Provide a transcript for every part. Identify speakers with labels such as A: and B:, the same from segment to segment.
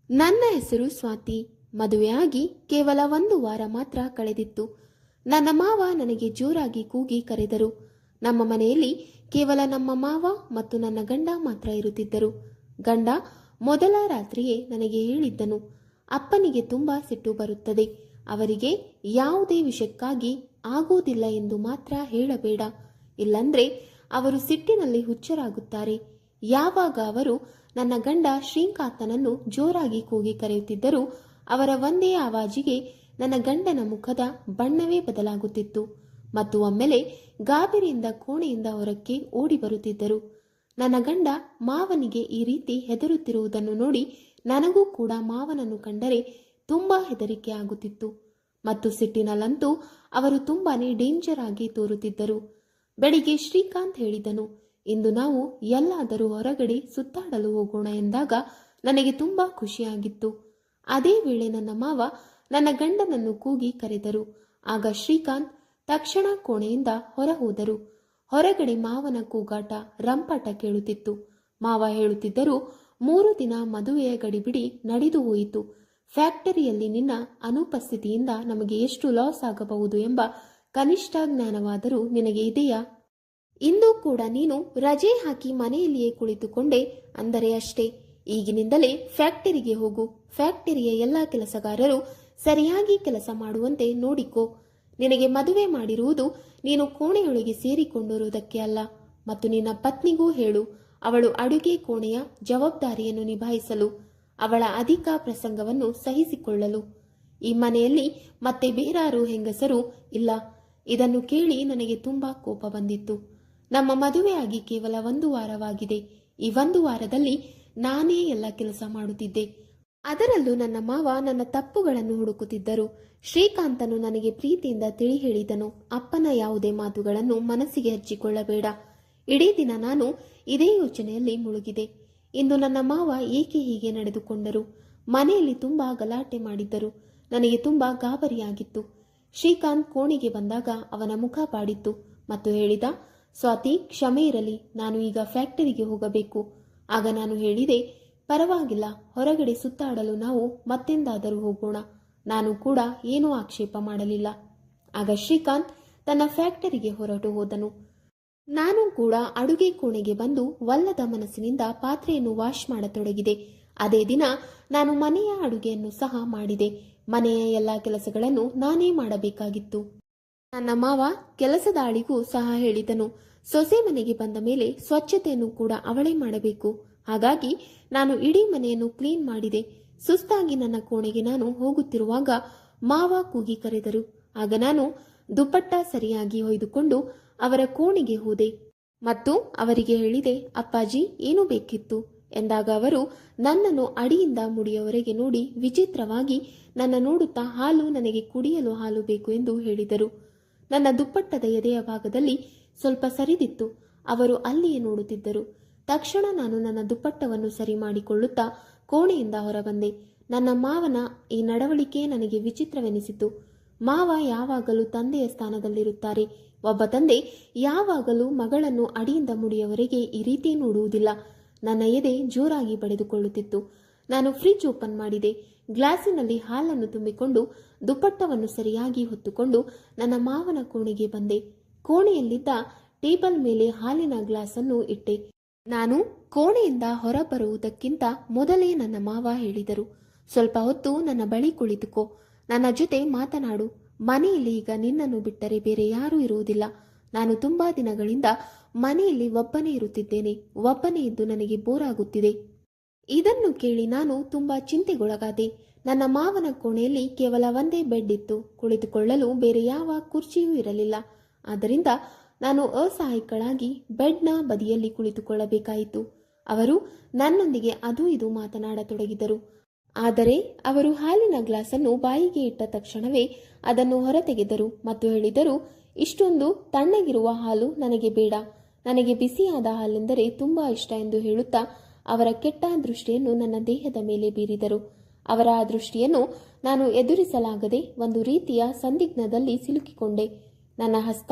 A: ನನ್ನ ಹೆಸರು ಸ್ವಾತಿ. ಮದುವೆಯಾಗಿ ಕೇವಲ 1 ವಾರ ಮಾತ್ರ ಕಳೆದಿತ್ತು. ನನ್ನ ಮಾವ ನನಗೆ ಜೋರಾಗಿ ಕೂಗಿ ಕರೆದರು. ನಮ್ಮ ಮನೆಯಲ್ಲಿ ಕೇವಲ ನಮ್ಮ ಮಾವ ಮತ್ತು ನನ್ನ ಗಂಡ ಮಾತ್ರ ಇರುತ್ತಿದ್ದರು. ಗಂಡ ಮೊದಲ ರಾತ್ರಿಯೇ ನನಗೆ ಹೇಳಿದ್ದನು, ಅಪ್ಪನಿಗೆ ತುಂಬಾ ಸಿಟ್ಟು ಬರುತ್ತದೆ, ಅವರಿಗೆ ಯಾವುದೇ ವಿಷಯಕ್ಕಾಗಿ ಆಗೋದಿಲ್ಲ ಎಂದು ಮಾತ್ರ ಹೇಳಬೇಡ, ಇಲ್ಲಂದ್ರೆ ಅವರು ಸಿಟ್ಟಿನಲ್ಲಿ ಹುಚ್ಚರಾಗುತ್ತಾರೆ. ಯಾವಾಗ ಅವರು ನನ್ನ ಗಂಡ ಶ್ರೀಕಾಂತನನ್ನು ಜೋರಾಗಿ ಕೂಗಿ ಕರೆಯುತ್ತಿದ್ದರು, ಅವರ ಒಂದೇ ಆವಾಜಿಗೆ ನನ್ನ ಗಂಡನ ಮುಖದ ಬಣ್ಣವೇ ಬದಲಾಗುತ್ತಿತ್ತು ಮತ್ತು ಒಮ್ಮೆಲೆ ಗಾಬರಿಯಿಂದ ಕೋಣೆಯಿಂದ ಹೊರಕ್ಕೆ ಓಡಿ ಬರುತ್ತಿದ್ದರು. ನನ್ನ ಗಂಡ ಮಾವನಿಗೆ ಈ ರೀತಿ ಹೆದರುತ್ತಿರುವುದನ್ನು ನೋಡಿ ನನಗೂ ಕೂಡ ಮಾವನನ್ನು ಕಂಡರೆ ತುಂಬಾ ಹೆದರಿಕೆ ಆಗುತ್ತಿತ್ತು ಮತ್ತು ಸಿಟ್ಟಿನಲ್ಲಂತೂ ಅವರು ತುಂಬಾನೇ ಡೇಂಜರ್ ಆಗಿ ತೋರುತ್ತಿದ್ದರು. ಬೆಳಿಗ್ಗೆ ಶ್ರೀಕಾಂತ್ ಹೇಳಿದನು, ಇಂದು ನಾವು ಎಲ್ಲಾದರೂ ಹೊರಗಡೆ ಸುತ್ತಾಡಲು ಹೋಗೋಣ ಎಂದಾಗ ನನಗೆ ತುಂಬಾ ಖುಷಿಯಾಗಿತ್ತು. ಅದೇ ವೇಳೆ ನನ್ನ ಮಾವ ನನ್ನ ಗಂಡನನ್ನು ಕೂಗಿ ಕರೆದರು. ಆಗ ಶ್ರೀಕಾಂತ್ ತಕ್ಷಣ ಕೋಣೆಯಿಂದ ಹೊರ ಹೋದರು. ಹೊರಗಡೆ ಮಾವನ ಕೂಗಾಟ ರಂಪಾಟ ಕೇಳುತ್ತಿತ್ತು. ಮಾವ ಹೇಳುತ್ತಿದ್ದರು, 3 ದಿನ ಮದುವೆಯ ಗಡಿಬಿಡಿ ನಡೆದು ಹೋಯಿತು. ಫ್ಯಾಕ್ಟರಿಯಲ್ಲಿ ನಿನ್ನ ಅನುಪಸ್ಥಿತಿಯಿಂದ ನಮಗೆ ಎಷ್ಟು ಲಾಸ್ ಆಗಬಹುದು ಎಂಬ ಕನಿಷ್ಠ ಜ್ಞಾನವಾದರೂ ನಿನಗೆ ಇದೆಯಾ? ಇಂದು ಕೂಡ ನೀನು ರಜೆ ಹಾಕಿ ಮನೆಯಲ್ಲಿಯೇ ಕುಳಿತುಕೊಂಡೆ ಅಂದರೆ ಅಷ್ಟೇ. ಈಗಿನಿಂದಲೇ ಫ್ಯಾಕ್ಟರಿಗೆ ಹೋಗು. ಫ್ಯಾಕ್ಟರಿಯ ಎಲ್ಲ ಕೆಲಸಗಾರರು ಸರಿಯಾಗಿ ಕೆಲಸ ಮಾಡುವಂತೆ ನೋಡಿಕೋ. ನಿನಗೆ ಮದುವೆ ಮಾಡಿರುವುದು ನೀನು ಕೋಣೆಯೊಳಗೆ ಸೇರಿಕೊಂಡಿರುವುದಕ್ಕೆ ಅಲ್ಲ. ಮತ್ತು ನಿನ್ನ ಪತ್ನಿಗೂ ಹೇಳು, ಅವಳು ಅಡುಗೆ ಕೋಣೆಯ ಜವಾಬ್ದಾರಿಯನ್ನು ನಿಭಾಯಿಸಲು, ಅವಳ ಅಧಿಕ ಪ್ರಸಂಗವನ್ನು ಸಹಿಸಿಕೊಳ್ಳಲು. ಈ ಮನೆಯಲ್ಲಿ ಮತ್ತೆ ಬೇರಾರು ಹೆಂಗಸರು ಇಲ್ಲ. ಇದನ್ನು ಕೇಳಿ ನನಗೆ ತುಂಬಾ ಕೋಪ ಬಂದಿತ್ತು. ನಮ್ಮ ಮದುವೆಯಾಗಿ ಕೇವಲ 1 ವಾರವಾಗಿದೆ. ಈ 1 ವಾರದಲ್ಲಿ ನಾನೇ ಎಲ್ಲ ಕೆಲಸ ಮಾಡುತ್ತಿದ್ದೆ. ಅದರಲ್ಲೂ ನನ್ನ ಮಾವ ನನ್ನ ತಪ್ಪುಗಳನ್ನು ಹುಡುಕುತ್ತಿದ್ದರು. ಶ್ರೀಕಾಂತನು ನನಗೆ ಪ್ರೀತಿಯಿಂದ ತಿಳಿ ಹೇಳಿದನು, ಅಪ್ಪನ ಯಾವುದೇ ಮಾತುಗಳನ್ನು ಮನಸ್ಸಿಗೆ ಹಚ್ಚಿಕೊಳ್ಳಬೇಡ. ಇಡೀ ದಿನ ನಾನು ಇದೇ ಯೋಚನೆಯಲ್ಲಿ ಮುಳುಗಿದೆ. ಇಂದು ನನ್ನ ಮಾವ ಏಕೆ ಹೀಗೆ ನಡೆದುಕೊಂಡರು? ಮನೆಯಲ್ಲಿ ತುಂಬಾ ಗಲಾಟೆ ಮಾಡಿದ್ದರು. ನನಗೆ ತುಂಬಾ ಗಾಬರಿಯಾಗಿತ್ತು. ಶ್ರೀಕಾಂತ್ ಕೋಣೆಗೆ ಬಂದಾಗ ಅವನ ಮುಖ ಬಾಡಿತ್ತು ಮತ್ತು ಹೇಳಿದ, ಸ್ವಾತಿ, ಕ್ಷಮೆ ಇರಲಿ, ನಾನು ಈಗ ಫ್ಯಾಕ್ಟರಿಗೆ ಹೋಗಬೇಕು. ಆಗ ನಾನು ಹೇಳಿದೆ, ಪರವಾಗಿಲ್ಲ, ಹೊರಗಡೆ ಸುತ್ತಾಡಲು ನಾವು ಮತ್ತೆಂದಾದರೂ ಹೋಗೋಣ. ನಾನು ಕೂಡ ಏನೂ ಆಕ್ಷೇಪ ಮಾಡಲಿಲ್ಲ. ಆಗ ಶ್ರೀಕಾಂತ್ ತನ್ನ ಫ್ಯಾಕ್ಟರಿಗೆ ಹೊರಟು ಹೋದನು. ನಾನು ಕೂಡ ಅಡುಗೆ ಕೋಣೆಗೆ ಬಂದು ಒಲ್ಲದ ಮನಸ್ಸಿನಿಂದ ಪಾತ್ರೆಯನ್ನು ವಾಶ್ ಮಾಡತೊಡಗಿದೆ. ಅದೇ ದಿನ ನಾನು ಮನೆಯ ಅಡುಗೆಯನ್ನು ಸಹ ಮಾಡಿದೆ. ಮನೆಯ ಎಲ್ಲ ಕೆಲಸಗಳನ್ನು ನಾನೇ ಮಾಡಬೇಕಾಗಿತ್ತು. ನನ್ನ ಮಾವ ಕೆಲಸದಾಳಿಗೂ ಸಹ ಹೇಳಿದನು, ಸೊಸೆ ಮನೆಗೆ ಬಂದ ಮೇಲೆ ಸ್ವಚ್ಛತೆಯನ್ನು ಕೂಡ ಅವಳೇ ಮಾಡಬೇಕು. ಹಾಗಾಗಿ ನಾನು ಇಡೀ ಮನೆಯನ್ನು ಕ್ಲೀನ್ ಮಾಡಿದೆ. ಸುಸ್ತಾಗಿ ನನ್ನ ಕೋಣೆಗೆ ನಾನು ಹೋಗುತ್ತಿರುವಾಗ ಮಾವ ಕೂಗಿ ಕರೆದರು. ಆಗ ನಾನು ದುಪ್ಪಟ್ಟ ಸರಿಯಾಗಿ ಹೊಯ್ದುಕೊಂಡು ಅವರ ಕೋಣೆಗೆ ಹೋದೆ ಮತ್ತು ಅವರಿಗೆ ಹೇಳಿದೆ, ಅಪ್ಪಾಜಿ, ಏನು ಬೇಕಿತ್ತು ಎಂದಾಗ ಅವರು ನನ್ನನ್ನು ಅಡಿಯಿಂದ ಮುಡಿಯವರೆಗೆ ನೋಡಿ ವಿಚಿತ್ರವಾಗಿ ನನ್ನ ನೋಡುತ್ತಾ, ಹಾಲು, ನನಗೆ ಕುಡಿಯಲು ಹಾಲು ಬೇಕು ಎಂದು ಹೇಳಿದರು. ನನ್ನ ದುಪ್ಪಟ್ಟದ ಎದೆಯ ಭಾಗದಲ್ಲಿ ಸ್ವಲ್ಪ ಸರಿದಿತ್ತು. ಅವರು ಅಲ್ಲಿಯೇ ನೋಡುತ್ತಿದ್ದರು. ತಕ್ಷಣ ನಾನು ನನ್ನ ದುಪ್ಪಟ್ಟವನ್ನು ಸರಿ ಮಾಡಿಕೊಳ್ಳುತ್ತಾ ಕೋಣೆಯಿಂದ ಹೊರಬಂದೆ. ನನ್ನ ಮಾವನ ಈ ನಡವಳಿಕೆ ನನಗೆ ವಿಚಿತ್ರವೆನಿಸಿತು. ಮಾವ ಯಾವಾಗಲೂ ತಂದೆಯ ಸ್ಥಾನದಲ್ಲಿರುತ್ತಾರೆ. ಒಬ್ಬ ತಂದೆ ಯಾವಾಗಲೂ ಮಗಳನ್ನು ಅಡಿಯಿಂದ ಮುಡಿಯವರೆಗೆ ಈ ರೀತಿ ನೋಡುವುದಿಲ್ಲ. ನನ್ನ ಎದೆ ಜೋರಾಗಿ ಬಡಿದುಕೊಳ್ಳುತ್ತಿತ್ತು. ನಾನು ಫ್ರಿಡ್ಜ್ ಓಪನ್ ಮಾಡಿದೆ. ಗ್ಲಾಸಿನಲ್ಲಿ ಹಾಲನ್ನು ತುಂಬಿಕೊಂಡು ದುಪ್ಪಟ್ಟವನ್ನು ಸರಿಯಾಗಿ ಹೊತ್ತುಕೊಂಡು ನನ್ನ ಮಾವನ ಕೋಣೆಗೆ ಬಂದೆ. ಕೋಣೆಯಲ್ಲಿದ್ದ ಟೇಬಲ್ ಮೇಲೆ ಹಾಲಿನ ಗ್ಲಾಸನ್ನು ಇಟ್ಟೆ. ನಾನು ಕೋಣೆಯಿಂದ ಹೊರಬರುವುದಕ್ಕಿಂತ ಮೊದಲೇ ನನ್ನ ಮಾವ ಹೇಳಿದರು, ಸ್ವಲ್ಪ ಹೊತ್ತು ನನ್ನ ಬಳಿ ಕುಳಿತುಕೋ, ನನ್ನ ಜೊತೆ ಮಾತನಾಡು. ಮನೆಯಲ್ಲಿ ಈಗ ನಿನ್ನನ್ನು ಬಿಟ್ಟರೆ ಬೇರೆ ಯಾರೂ ಇರುವುದಿಲ್ಲ. ನಾನು ತುಂಬಾ ದಿನಗಳಿಂದ ಮನೆಯಲ್ಲಿ ಒಬ್ಬನೇ ಇರುತ್ತಿದ್ದೇನೆ. ಒಬ್ಬನೇ ಇದ್ದು ನನಗೆ ಬೋರ್ ಆಗುತ್ತಿದೆ. ಇದನ್ನು ಕೇಳಿ ನಾನು ತುಂಬಾ ಚಿಂತೆಗೊಳಗಾದೆ. ನನ್ನ ಮಾವನ ಕೋಣೆಯಲ್ಲಿ ಕೇವಲ ಒಂದೇ ಬೆಡ್ ಇತ್ತು. ಕುಳಿತುಕೊಳ್ಳಲು ಬೇರೆ ಯಾವ ಕುರ್ಚಿಯೂ ಇರಲಿಲ್ಲ. ಆದ್ದರಿಂದ ನಾನು ಅಸಹಾಯಕಳಾಗಿ ಬೆಡ್ನ ಬದಿಯಲ್ಲಿ ಕುಳಿತುಕೊಳ್ಳಬೇಕಾಯಿತು. ಅವರು ನನ್ನೊಂದಿಗೆ ಅದು ಇದು ಮಾತನಾಡತೊಡಗಿದರು. ಆದರೆ ಅವರು ಹಾಲಿನ ಗ್ಲಾಸನ್ನು ಬಾಯಿಗೆ ಇಟ್ಟ ತಕ್ಷಣವೇ ಅದನ್ನು ಹೊರತೆಗೆದರು ಮತ್ತು ಹೇಳಿದರು, ಇಷ್ಟೊಂದು ತಣ್ಣಗಿರುವ ಹಾಲು ನನಗೆ ಬೇಡ, ನನಗೆ ಬಿಸಿಯಾದ ಹಾಲೆಂದರೆ ತುಂಬಾ ಇಷ್ಟ ಎಂದು ಹೇಳುತ್ತಾ ಅವರ ಕೆಟ್ಟ ದೃಷ್ಟಿಯನ್ನು ನನ್ನ ದೇಹದ ಮೇಲೆ ಬೀರಿದರು. ಅವರ ಆ ದೃಷ್ಟಿಯನ್ನು ನಾನು ಎದುರಿಸಲಾಗದೆ ಒಂದು ರೀತಿಯ ಸಂದಿಗ್ಧದಲ್ಲಿ ಸಿಲುಕಿಕೊಂಡೆ. ನನ್ನ ಹಸ್ತ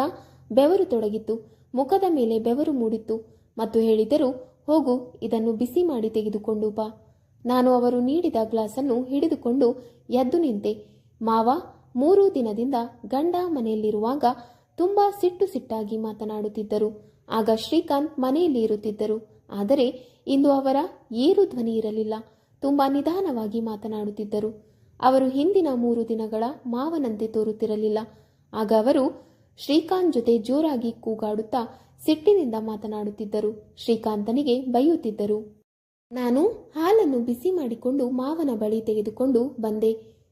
A: ಬೆವರು ತೊಡಗಿತ್ತು. ಮುಖದ ಮೇಲೆ ಬೆವರು ಮೂಡಿತ್ತು ಮತ್ತು ಹೇಳಿದರು, ಹೋಗು, ಇದನ್ನು ಬಿಸಿ ಮಾಡಿ ತೆಗೆದುಕೊಂಡು ಬಾ. ನಾನು ಅವರು ನೀಡಿದ ಗ್ಲಾಸನ್ನು ಹಿಡಿದುಕೊಂಡು ಎದ್ದು ನಿಂತೆ. ಮಾವ 3 ದಿನದಿಂದ ಗಂಡ ಮನೆಯಲ್ಲಿರುವಾಗ ತುಂಬಾ ಸಿಟ್ಟಾಗಿ ಮಾತನಾಡುತ್ತಿದ್ದರು. ಆಗ ಶ್ರೀಕಾಂತ್ ಮನೆಯಲ್ಲಿ ಇರುತ್ತಿದ್ದರು. ಆದರೆ ಇಂದು ಅವರ ಏರು ಧ್ವನಿ ಇರಲಿಲ್ಲ. ತುಂಬಾ ನಿಧಾನವಾಗಿ ಮಾತನಾಡುತ್ತಿದ್ದರು. ಅವರು ಹಿಂದಿನ 3 ದಿನಗಳ ಮಾವನಂತೆ ತೋರುತ್ತಿರಲಿಲ್ಲ. ಆಗ ಅವರು ಶ್ರೀಕಾಂತ್ ಜೊತೆ ಜೋರಾಗಿ ಕೂಗಾಡುತ್ತಾ ಸಿಟ್ಟಿನಿಂದ ಮಾತನಾಡುತ್ತಿದ್ದರು. ಶ್ರೀಕಾಂತನಿಗೆ ಬೈಯುತ್ತಿದ್ದರು. ನಾನು ಹಾಲನ್ನು ಬಿಸಿ ಮಾಡಿಕೊಂಡು ಮಾವನ ಬಳಿ ತೆಗೆದುಕೊಂಡು ಬಂದೆ.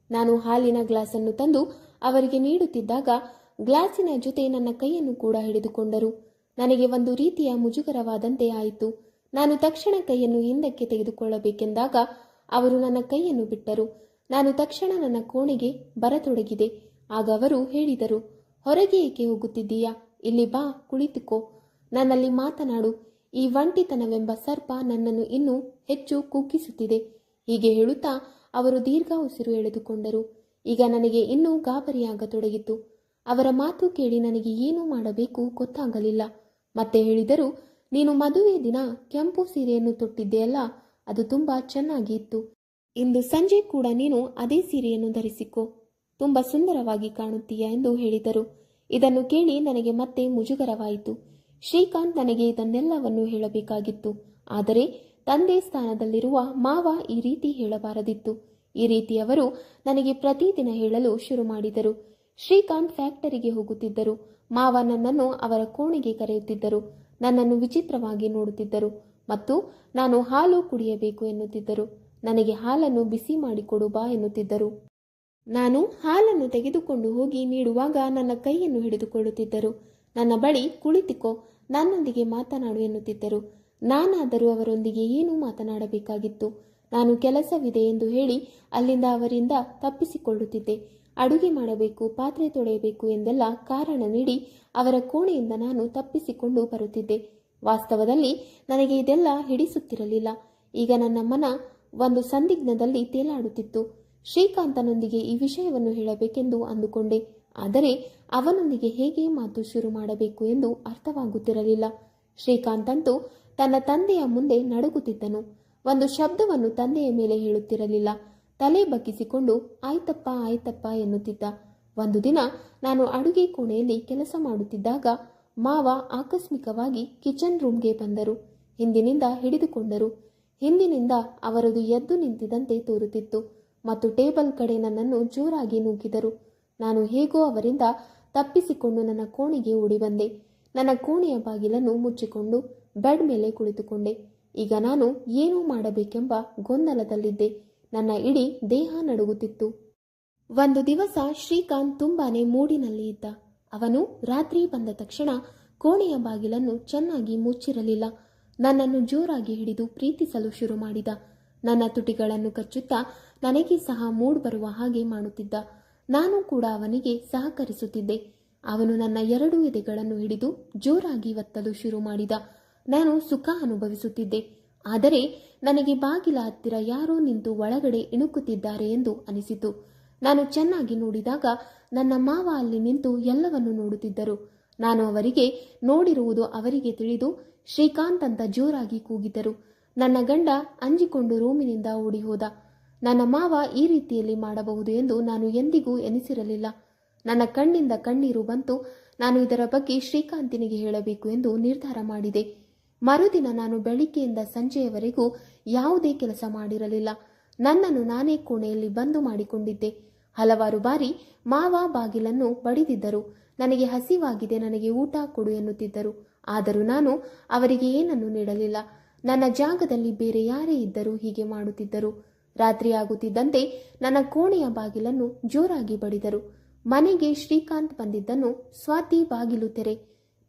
A: ನಾನು ಹಾಲಿನ ಗ್ಲಾಸನ್ನು ತಂದು ಅವರಿಗೆ ನೀಡುತ್ತಿದ್ದಾಗ ಗ್ಲಾಸಿನ ಜೊತೆ ನನ್ನ ಕೈಯನ್ನು ಕೂಡ ಹಿಡಿದುಕೊಂಡರು. ನನಗೆ ಒಂದು ರೀತಿಯ ಮುಜುಗರವಾದಂತೆ ಆಯಿತು. ನಾನು ತಕ್ಷಣ ಕೈಯನ್ನು ಹಿಂದಕ್ಕೆ ತೆಗೆದುಕೊಳ್ಳಬೇಕೆಂದಾಗ ಅವರು ನನ್ನ ಕೈಯನ್ನು ಬಿಟ್ಟರು. ನಾನು ತಕ್ಷಣ ನನ್ನ ಕೋಣೆಗೆ ಬರತೊಡಗಿದೆ. ಆಗ ಅವರು ಹೇಳಿದರು, ಹೊರಗೆ ಏಕೆ ಹೋಗುತ್ತಿದ್ದೀಯಾ? ಇಲ್ಲಿ ಬಾ, ಕುಳಿತುಕೋ, ನನ್ನಲ್ಲಿ ಮಾತನಾಡು. ಈ ಒಂಟಿತನವೆಂಬ ಸರ್ಪ ನನ್ನನ್ನು ಇನ್ನೂ ಹೆಚ್ಚು ಕುಗ್ಗಿಸುತ್ತಿದೆ. ಹೀಗೆ ಹೇಳುತ್ತಾ ಅವರು ದೀರ್ಘ ಉಸಿರು ಎಳೆದುಕೊಂಡರು. ಈಗ ನನಗೆ ಇನ್ನೂ ಗಾಬರಿಯಾಗತೊಡಗಿತು. ಅವರ ಮಾತು ಕೇಳಿ ನನಗೆ ಏನು ಮಾಡಬೇಕು ಗೊತ್ತಾಗಲಿಲ್ಲ. ಮತ್ತೆ ಹೇಳಿದರು, ನೀನು ಮದುವೆ ದಿನ ಕೆಂಪು ಸೀರೆಯನ್ನು ತೊಟ್ಟಿದ್ದೆಯಲ್ಲ, ಅದು ತುಂಬಾ ಚೆನ್ನಾಗಿ ಇತ್ತು. ಇಂದು ಸಂಜೆ ಕೂಡ ನೀನು ಅದೇ ಸೀರೆಯನ್ನು ಧರಿಸಿಕೊ, ತುಂಬಾ ಸುಂದರವಾಗಿ ಕಾಣುತ್ತೀಯ ಎಂದು ಹೇಳಿದರು. ಇದನ್ನು ಕೇಳಿ ನನಗೆ ಮತ್ತೆ ಮುಜುಗರವಾಯಿತು. ಶ್ರೀಕಾಂತ್ ನನಗೆ ಇದನ್ನೆಲ್ಲವನ್ನು ಹೇಳಬೇಕಾಗಿತ್ತು. ಆದರೆ ತಂದೆ ಸ್ಥಾನದಲ್ಲಿರುವ ಮಾವ ಈ ರೀತಿ ಹೇಳಬಾರದಿತ್ತು. ಈ ರೀತಿ ಅವರು ನನಗೆ ಪ್ರತಿದಿನ ಹೇಳಲು ಶುರು ಮಾಡಿದರು. ಶ್ರೀಕಾಂತ್ ಫ್ಯಾಕ್ಟರಿಗೆ ಹೋಗುತ್ತಿದ್ದರು. ಮಾವ ನನ್ನನ್ನು ಅವರ ಕೋಣೆಗೆ ಕರೆಯುತ್ತಿದ್ದರು. ನನ್ನನ್ನು ವಿಚಿತ್ರವಾಗಿ ನೋಡುತ್ತಿದ್ದರು ಮತ್ತು ನಾನು ಹಾಲು ಕುಡಿಯಬೇಕು ಎನ್ನುತ್ತಿದ್ದರು. ನನಗೆ ಹಾಲನ್ನು ಬಿಸಿ ಮಾಡಿಕೊಡು ಬಾ ಎನ್ನುತ್ತಿದ್ದರು. ನಾನು ಹಾಲನ್ನು ತೆಗೆದುಕೊಂಡು ಹೋಗಿ ನೀಡುವಾಗ ನನ್ನ ಕೈಯನ್ನು ಹಿಡಿದುಕೊಳ್ಳುತ್ತಿದ್ದರು. ನನ್ನ ಬಳಿ ಕುಳಿತುಕೋ, ನನ್ನೊಂದಿಗೆ ಮಾತನಾಡು ಎನ್ನುತ್ತಿದ್ದರು. ನಾನಾದರೂ ಅವರೊಂದಿಗೆ ಏನೂ ಮಾತನಾಡಬೇಕಾಗಿತ್ತು. ನಾನು ಕೆಲಸವಿದೆ ಎಂದು ಹೇಳಿ ಅಲ್ಲಿಂದ ಅವರಿಂದ ತಪ್ಪಿಸಿಕೊಳ್ಳುತ್ತಿದ್ದೆ. ಅಡುಗೆ ಮಾಡಬೇಕು, ಪಾತ್ರೆ ತೊಳೆಯಬೇಕು ಎಂದೆಲ್ಲ ಕಾರಣ ನೀಡಿ ಅವರ ಕೋಣೆಯಿಂದ ನಾನು ತಪ್ಪಿಸಿಕೊಂಡು ಬರುತ್ತಿದ್ದೆ. ವಾಸ್ತವದಲ್ಲಿ ನನಗೆ ಇದೆಲ್ಲ ಹಿಡಿಸುತ್ತಿರಲಿಲ್ಲ. ಈಗ ನನ್ನ ಮನ ಒಂದು ಸಂದಿಗ್ಧದಲ್ಲಿ ತೇಲಾಡುತ್ತಿತ್ತು. ಶ್ರೀಕಾಂತನೊಂದಿಗೆ ಈ ವಿಷಯವನ್ನು ಹೇಳಬೇಕೆಂದು ಅಂದುಕೊಂಡೆ. ಆದರೆ ಅವನೊಂದಿಗೆ ಹೇಗೆ ಮಾತು ಶುರು ಮಾಡಬೇಕು ಎಂದು ಅರ್ಥವಾಗುತ್ತಿರಲಿಲ್ಲ. ಶ್ರೀಕಾಂತಂತೂ ತನ್ನ ತಂದೆಯ ಮುಂದೆ ನಡುಗುತ್ತಿದ್ದನು. ಒಂದು ಶಬ್ದವನ್ನು ತಂದೆಯ ಮೇಲೆ ಹೇಳುತ್ತಿರಲಿಲ್ಲ. ತಲೆ ಬಗ್ಗಿಸಿಕೊಂಡು ಆಯ್ತಪ್ಪ ಆಯ್ತಪ್ಪ ಎನ್ನುತ್ತಿದ್ದ. ಒಂದು ದಿನ ನಾನು ಅಡುಗೆ ಕೋಣೆಯಲ್ಲಿ ಕೆಲಸ ಮಾಡುತ್ತಿದ್ದಾಗ ಮಾವ ಆಕಸ್ಮಿಕವಾಗಿ ಕಿಚನ್ ರೂಮ್ಗೆ ಬಂದರು. ಹಿಂದಿನಿಂದ ಹಿಡಿದುಕೊಂಡರು. ಹಿಂದಿನಿಂದ ಅವರದು ಎದ್ದು ನಿಂತಿದಂತೆ ತೋರುತ್ತಿತ್ತು ಮತ್ತು ಟೇಬಲ್ ಕಡೆ ನನ್ನನ್ನು ಜೋರಾಗಿ ನೂಕಿದರು. ನಾನು ಹೇಗೋ ಅವರಿಂದ ತಪ್ಪಿಸಿಕೊಂಡು ನನ್ನ ಕೋಣೆಗೆ ಓಡಿ ಬಂದೆ. ನನ್ನ ಕೋಣೆಯ ಬಾಗಿಲನ್ನು ಮುಚ್ಚಿಕೊಂಡು ಬೆಡ್ ಮೇಲೆ ಕುಳಿತುಕೊಂಡೆ. ಈಗ ನಾನು ಏನೂ ಮಾಡಬೇಕೆಂಬ ಗೊಂದಲದಲ್ಲಿದ್ದೆ. ನನ್ನ ಇಡೀ ದೇಹ ನಡುಗುತ್ತಿತ್ತು. ಒಂದು ದಿವಸ ಶ್ರೀಕಾಂತ್ ತುಂಬಾನೇ ಮೂಡಿನಲ್ಲಿ ಇದ್ದ. ಅವನು ರಾತ್ರಿ ಬಂದ ತಕ್ಷಣ ಕೋಣೆಯ ಬಾಗಿಲನ್ನು ಚೆನ್ನಾಗಿ ಮುಚ್ಚಿರಲಿಲ್ಲ. ನನ್ನನ್ನು ಜೋರಾಗಿ ಹಿಡಿದು ಪ್ರೀತಿಸಲು ಶುರು ಮಾಡಿದ. ನನ್ನ ತುಟಿಗಳನ್ನು ಕಚ್ಚುತ್ತಾ ನನಗೆ ಸಹ ಮೂಡ್ ಬರುವ ಹಾಗೆ ಮಾಡುತ್ತಿದ್ದ. ನಾನು ಕೂಡ ಅವನಿಗೆ ಸಹಕರಿಸುತ್ತಿದ್ದೆ. ಅವನು ನನ್ನ 2 ಎದೆಗಳನ್ನು ಹಿಡಿದು ಜೋರಾಗಿ ಒತ್ತಲು ಶುರು ಮಾಡಿದ. ನಾನು ಸುಖ ಅನುಭವಿಸುತ್ತಿದ್ದೆ. ಆದರೆ ನನಗೆ ಬಾಗಿಲ ಹತ್ತಿರ ಯಾರೋ ನಿಂತು ಒಳಗಡೆ ಇಣುಕುತ್ತಿದ್ದಾರೆ ಎಂದು ಅನಿಸಿತು. ನಾನು ಚೆನ್ನಾಗಿ ನೋಡಿದಾಗ ನನ್ನ ಮಾವ ಅಲ್ಲಿ ನಿಂತು ಎಲ್ಲವನ್ನು ನೋಡುತ್ತಿದ್ದರು. ನಾನು ಅವರಿಗೆ ನೋಡಿರುವುದು ಅವರಿಗೆ ತಿಳಿದು ಶ್ರೀಕಾಂತ್ ಅಂತ ಜೋರಾಗಿ ಕೂಗಿದರು. ನನ್ನ ಗಂಡ ಅಂಜಿಕೊಂಡು ರೂಮಿನಿಂದ ಓಡಿ ಹೋದ. ನನ್ನ ಮಾವ ಈ ರೀತಿಯಲ್ಲಿ ಮಾಡಬಹುದು ಎಂದು ನಾನು ಎಂದಿಗೂ ಎನಿಸಿರಲಿಲ್ಲ. ನನ್ನ ಕಣ್ಣಿಂದ ಕಣ್ಣೀರು ಬಂತು. ನಾನು ಇದರ ಬಗ್ಗೆ ಶ್ರೀಕಾಂತನಿಗೆ ಹೇಳಬೇಕು ಎಂದು ನಿರ್ಧಾರ ಮಾಡಿದೆ. ಮರುದಿನ ನಾನು ಬೆಳಿಗ್ಗೆಯಿಂದ ಸಂಜೆಯವರೆಗೂ ಯಾವುದೇ ಕೆಲಸ ಮಾಡಿರಲಿಲ್ಲ. ನನ್ನನ್ನು ನಾನೇ ಕೋಣೆಯಲ್ಲಿ ಬಂದು ಮಾಡಿಕೊಂಡಿದ್ದೆ. ಹಲವಾರು ಬಾರಿ ಮಾವ ಬಾಗಿಲನ್ನು ಬಡಿದಿದ್ದರು. ನನಗೆ ಹಸಿವಾಗಿದೆ, ನನಗೆ ಊಟ ಕೊಡು ಎನ್ನುತ್ತಿದ್ದರು. ಆದರೂ ನಾನು ಅವರಿಗೆ ಏನನ್ನು ನೀಡಲಿಲ್ಲ. ನನ್ನ ಜಾಗದಲ್ಲಿ ಬೇರೆ ಯಾರೇ ಇದ್ದರೂ ಹೀಗೆ ಮಾಡುತ್ತಿದ್ದರು. ರಾತ್ರಿ ಆಗುತ್ತಿದ್ದಂತೆ ನನ್ನ ಕೋಣೆಯ ಬಾಗಿಲನ್ನು ಜೋರಾಗಿ ಬಡಿದರು. ಮನೆಗೆ ಶ್ರೀಕಾಂತ್ ಬಂದಿದ್ದನ್ನು ಸ್ವಾತಿ ಬಾಗಿಲು ತೆರೆ,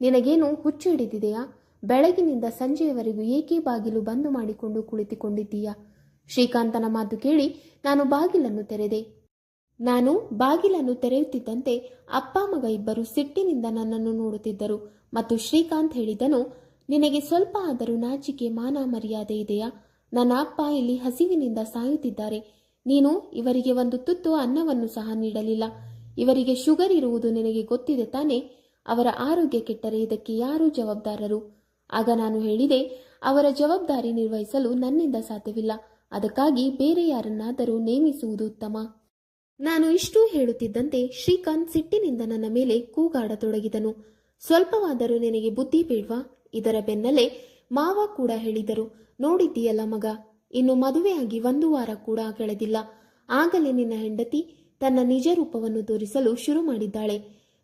A: ನಿನಗೇನು ಹುಚ್ಚು ಹಿಡಿದಿದೆಯಾ? ಬೆಳಗಿನಿಂದ ಸಂಜೆಯವರೆಗೂ ಏಕೆ ಬಾಗಿಲು ಬಂದು ಮಾಡಿಕೊಂಡು ಕುಳಿತುಕೊಂಡಿದ್ದೀಯಾ? ಶ್ರೀಕಾಂತನ ಮಾತು ಕೇಳಿ ನಾನು ಬಾಗಿಲನ್ನು ತೆರೆದೆ. ನಾನು ಬಾಗಿಲನ್ನು ತೆರೆಯುತ್ತಿದ್ದಂತೆ ಅಪ್ಪ ಮಗ ಇಬ್ಬರು ಸಿಟ್ಟಿನಿಂದ ನನ್ನನ್ನು ನೋಡುತ್ತಿದ್ದರು ಮತ್ತು ಶ್ರೀಕಾಂತ್ ಹೇಳಿದನು, ನಿನಗೆ ಸ್ವಲ್ಪ ಆದರೂ ನಾಚಿಕೆ ಮಾನ ಮರ್ಯಾದೆ ಇದೆಯಾ? ನನ್ನ ಅಪ್ಪ ಇಲ್ಲಿ ಹಸಿವಿನಿಂದ ಸಾಯುತ್ತಿದ್ದಾರೆ. ನೀನು ಇವರಿಗೆ ಒಂದು ತುತ್ತು ಅನ್ನವನ್ನು ಸಹ ನೀಡಲಿಲ್ಲ. ಇವರಿಗೆ ಶುಗರ್ ಇರುವುದು ನಿನಗೆ ಗೊತ್ತಿದೆ ತಾನೇ? ಅವರ ಆರೋಗ್ಯ ಕೆಟ್ಟರೆ ಇದಕ್ಕೆ ಯಾರು ಜವಾಬ್ದಾರರು? ಆಗ ನಾನು ಹೇಳಿದೆ, ಅವರ ಜವಾಬ್ದಾರಿ ನಿರ್ವಹಿಸಲು ನನ್ನಿಂದ ಸಾಧ್ಯವಿಲ್ಲ. ಅದಕ್ಕಾಗಿ ಬೇರೆ ಯಾರನ್ನಾದರೂ ನೇಮಿಸುವುದು ಉತ್ತಮ. ನಾನು ಇಷ್ಟು ಹೇಳುತ್ತಿದ್ದಂತೆ ಶ್ರೀಕಾಂತ್ ಸಿಟ್ಟಿನಿಂದ ನನ್ನ ಮೇಲೆ ಕೂಗಾಡತೊಡಗಿದನು. ಸ್ವಲ್ಪವಾದರೂ ನಿನಗೆ ಬುದ್ಧಿ ಬೇಡ್ವಾ? ಇದರ ಬೆನ್ನಲ್ಲೇ ಮಾವ ಕೂಡ ಹೇಳಿದರು, ನೋಡಿದ್ದೀಯಲ್ಲ ಮಗ, ಇನ್ನು ಮದುವೆಯಾಗಿ 1 ವಾರ ಕೂಡ ಕಳೆದಿಲ್ಲ, ಆಗಲೇ ನಿನ್ನ ಹೆಂಡತಿ ತನ್ನ ನಿಜ ರೂಪವನ್ನು ತೋರಿಸಲು ಶುರು ಮಾಡಿದ್ದಾಳೆ.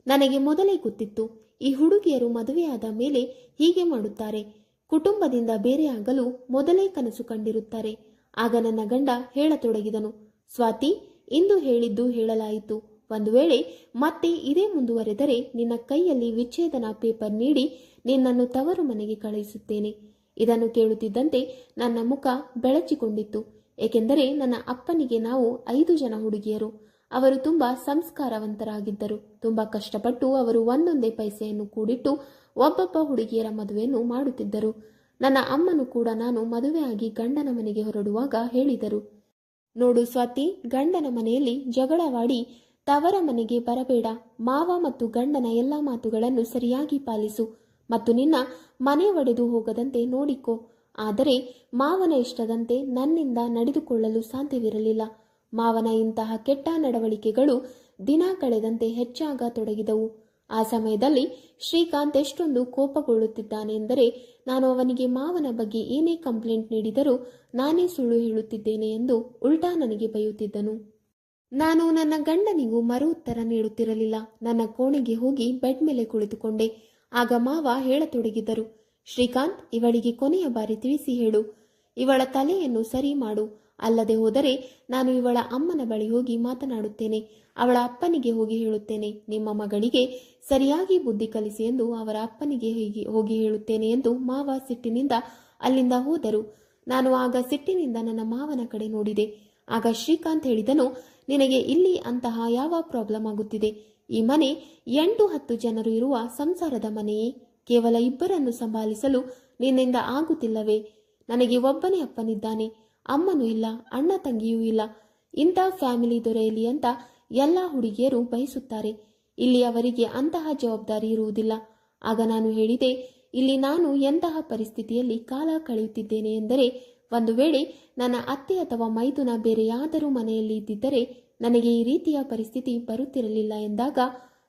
A: ನನಗೆ ಮೊದಲೇ ಗೊತ್ತಿತ್ತು, ಈ ಹುಡುಗಿಯರು ಮದುವೆಯಾದ ಮೇಲೆ ಹೀಗೆ ಮಾಡುತ್ತಾರೆ. ಕುಟುಂಬದಿಂದ ಬೇರೆಯಾಗಲು ಮೊದಲೇ ಕನಸು ಕಂಡಿರುತ್ತಾರೆ. ಆಗ ನನ್ನ ಗಂಡ ಹೇಳತೊಡಗಿದನು, ಸ್ವಾತಿ, ಇಂದು ಹೇಳಿದ್ದು ಹೇಳಲಾಯಿತು. ಒಂದು ವೇಳೆ ಮತ್ತೆ ಇದೇ ಮುಂದುವರೆದರೆ ನಿನ್ನ ಕೈಯಲ್ಲಿ ವಿಚ್ಛೇದನ ಪೇಪರ್ ನೀಡಿ ನಿನ್ನನ್ನು ತವರು ಮನೆಗೆ ಕಳುಹಿಸುತ್ತೇನೆ. ಇದನ್ನು ಕೇಳುತ್ತಿದ್ದಂತೆ ನನ್ನ ಮುಖ ಬೆಳಚಿಕೊಂಡಿತ್ತು. ಏಕೆಂದರೆ ನನ್ನ ಅಪ್ಪನಿಗೆ ನಾವು 5 ಜನ ಹುಡುಗಿಯರು. ಅವರು ತುಂಬಾ ಸಂಸ್ಕಾರವಂತರಾಗಿದ್ದರು. ತುಂಬಾ ಕಷ್ಟಪಟ್ಟು ಅವರು ಒಂದೊಂದೇ ಪೈಸೆಯನ್ನು ಕೂಡಿಟ್ಟು ಒಬ್ಬೊಬ್ಬ ಹುಡುಗಿಯರ ಮದುವೆಯನ್ನು ಮಾಡುತ್ತಿದ್ದರು. ನನ್ನ ಅಮ್ಮನು ಕೂಡ ನಾನು ಮದುವೆಯಾಗಿ ಗಂಡನ ಮನೆಗೆ ಹೊರಡುವಾಗ ಹೇಳಿದರು, ನೋಡು ಸ್ವಾತಿ, ಗಂಡನ ಮನೆಯಲ್ಲಿ ಜಗಳವಾಡಿ ತವರ ಮನೆಗೆ ಬರಬೇಡ. ಮಾವ ಮತ್ತು ಗಂಡನ ಎಲ್ಲ ಮಾತುಗಳನ್ನು ಸರಿಯಾಗಿ ಪಾಲಿಸು ಮತ್ತು ನಿನ್ನ ಮನೆ ಒಡೆದು ಹೋಗದಂತೆ ನೋಡಿಕೋ. ಆದರೆ ಮಾವನ ಇಷ್ಟದಂತೆ ನನ್ನಿಂದ ನಡೆದುಕೊಳ್ಳಲು ಸಾಧ್ಯವಿರಲಿಲ್ಲ. ಮಾವನ ಇಂತಹ ಕೆಟ್ಟ ನಡವಳಿಕೆಗಳು ದಿನ ಕಳೆದಂತೆ ಹೆಚ್ಚಾಗತೊಡಗಿದವು. ಆ ಸಮಯದಲ್ಲಿ ಶ್ರೀಕಾಂತ್ ಎಷ್ಟೊಂದು ಕೋಪಗೊಳ್ಳುತ್ತಿದ್ದಾನೆ ಎಂದರೆ, ನಾನು ಅವನಿಗೆ ಮಾವನ ಬಗ್ಗೆ ಏನೇ ಕಂಪ್ಲೇಂಟ್ ನೀಡಿದರೂ ನಾನೇ ಸುಳ್ಳು ಹೇಳುತ್ತಿದ್ದೇನೆ ಎಂದು ಉಲ್ಟಾ ನನಗೆ ಬೈಯುತ್ತಿದ್ದನು. ನಾನು ನನ್ನ ಗಂಡನಿಗೂ ಮರು ಉತ್ತರ ನೀಡುತ್ತಿರಲಿಲ್ಲ. ನನ್ನ ಕೋಣೆಗೆ ಹೋಗಿ ಬೆಡ್ ಮೇಲೆ ಕುಳಿತುಕೊಂಡೆ. ಆಗ ಮಾವ ಹೇಳತೊಡಗಿದರು, ಶ್ರೀಕಾಂತ್, ಇವಳಿಗೆ ಕೊನೆಯ ಬಾರಿ ತಿಳಿಸಿ ಹೇಳು. ಇವಳ ತಲೆಯನ್ನು ಸರಿ ಮಾಡು. ಅಲ್ಲದೆ ಹೋದರೆ ನಾನು ಇವಳ ಅಮ್ಮನ ಬಳಿ ಹೋಗಿ ಮಾತನಾಡುತ್ತೇನೆ. ಅವಳ ಅಪ್ಪನಿಗೆ ಹೋಗಿ ಹೇಳುತ್ತೇನೆ, ನಿಮ್ಮ ಮಗಳಿಗೆ ಸರಿಯಾಗಿ ಬುದ್ಧಿ ಕಲಿಸಿ ಎಂದು ಅವರ ಅಪ್ಪನಿಗೆ ಹೋಗಿ ಹೇಳುತ್ತೇನೆ ಎಂದು ಮಾವ ಸಿಟ್ಟಿನಿಂದ ಅಲ್ಲಿಂದ ಹೋದರು. ನಾನು ಆಗ ಸಿಟ್ಟಿನಿಂದ ನನ್ನ ಮಾವನ ಕಡೆ ನೋಡಿದೆ. ಆಗ ಶ್ರೀಕಾಂತ್ ಹೇಳಿದನು, ನಿನಗೆ ಇಲ್ಲಿ ಅಂತಹ ಯಾವ ಪ್ರಾಬ್ಲಮ್ ಆಗುತ್ತಿದೆ? ಈ ಮನೆ 8-10 ಜನರು ಇರುವ ಸಂಸಾರದ ಮನೆಯೇ? ಕೇವಲ 2 ಸಂಭಾಲಿಸಲು ನಿನ್ನಿಂದ ಆಗುತ್ತಿಲ್ಲವೇ? ನನಗೆ ಒಬ್ಬನೇ ಅಪ್ಪನಿದ್ದಾನೆ, ಅಮ್ಮನೂ ಇಲ್ಲ, ಅಣ್ಣ ತಂಗಿಯೂ ಇಲ್ಲ. ಇಂಥ ಫ್ಯಾಮಿಲಿ ದೊರೆಯಲಿ ಅಂತ ಎಲ್ಲ ಹುಡುಗಿಯರು ಬಯಸುತ್ತಾರೆ. ಇಲ್ಲಿ ಅವರಿಗೆ ಅಂತಹ ಜವಾಬ್ದಾರಿ ಇರುವುದಿಲ್ಲ. ಆಗ ನಾನು ಹೇಳಿದೆ, ಇಲ್ಲಿ ನಾನು ಎಂತಹ ಪರಿಸ್ಥಿತಿಯಲ್ಲಿ ಕಾಲ ಕಳೆಯುತ್ತಿದ್ದೇನೆ ಎಂದರೆ, ಒಂದು ವೇಳೆ ನನ್ನ ಅತ್ತೆ ಅಥವಾ ಮೈದುನ ಬೇರೆ ಯಾದರೂ ಮನೆಯಲ್ಲಿ ಇದ್ದಿದ್ದರೆ ನನಗೆ ಈ ರೀತಿಯ ಪರಿಸ್ಥಿತಿ ಬರುತ್ತಿರಲಿಲ್ಲ ಎಂದಾಗ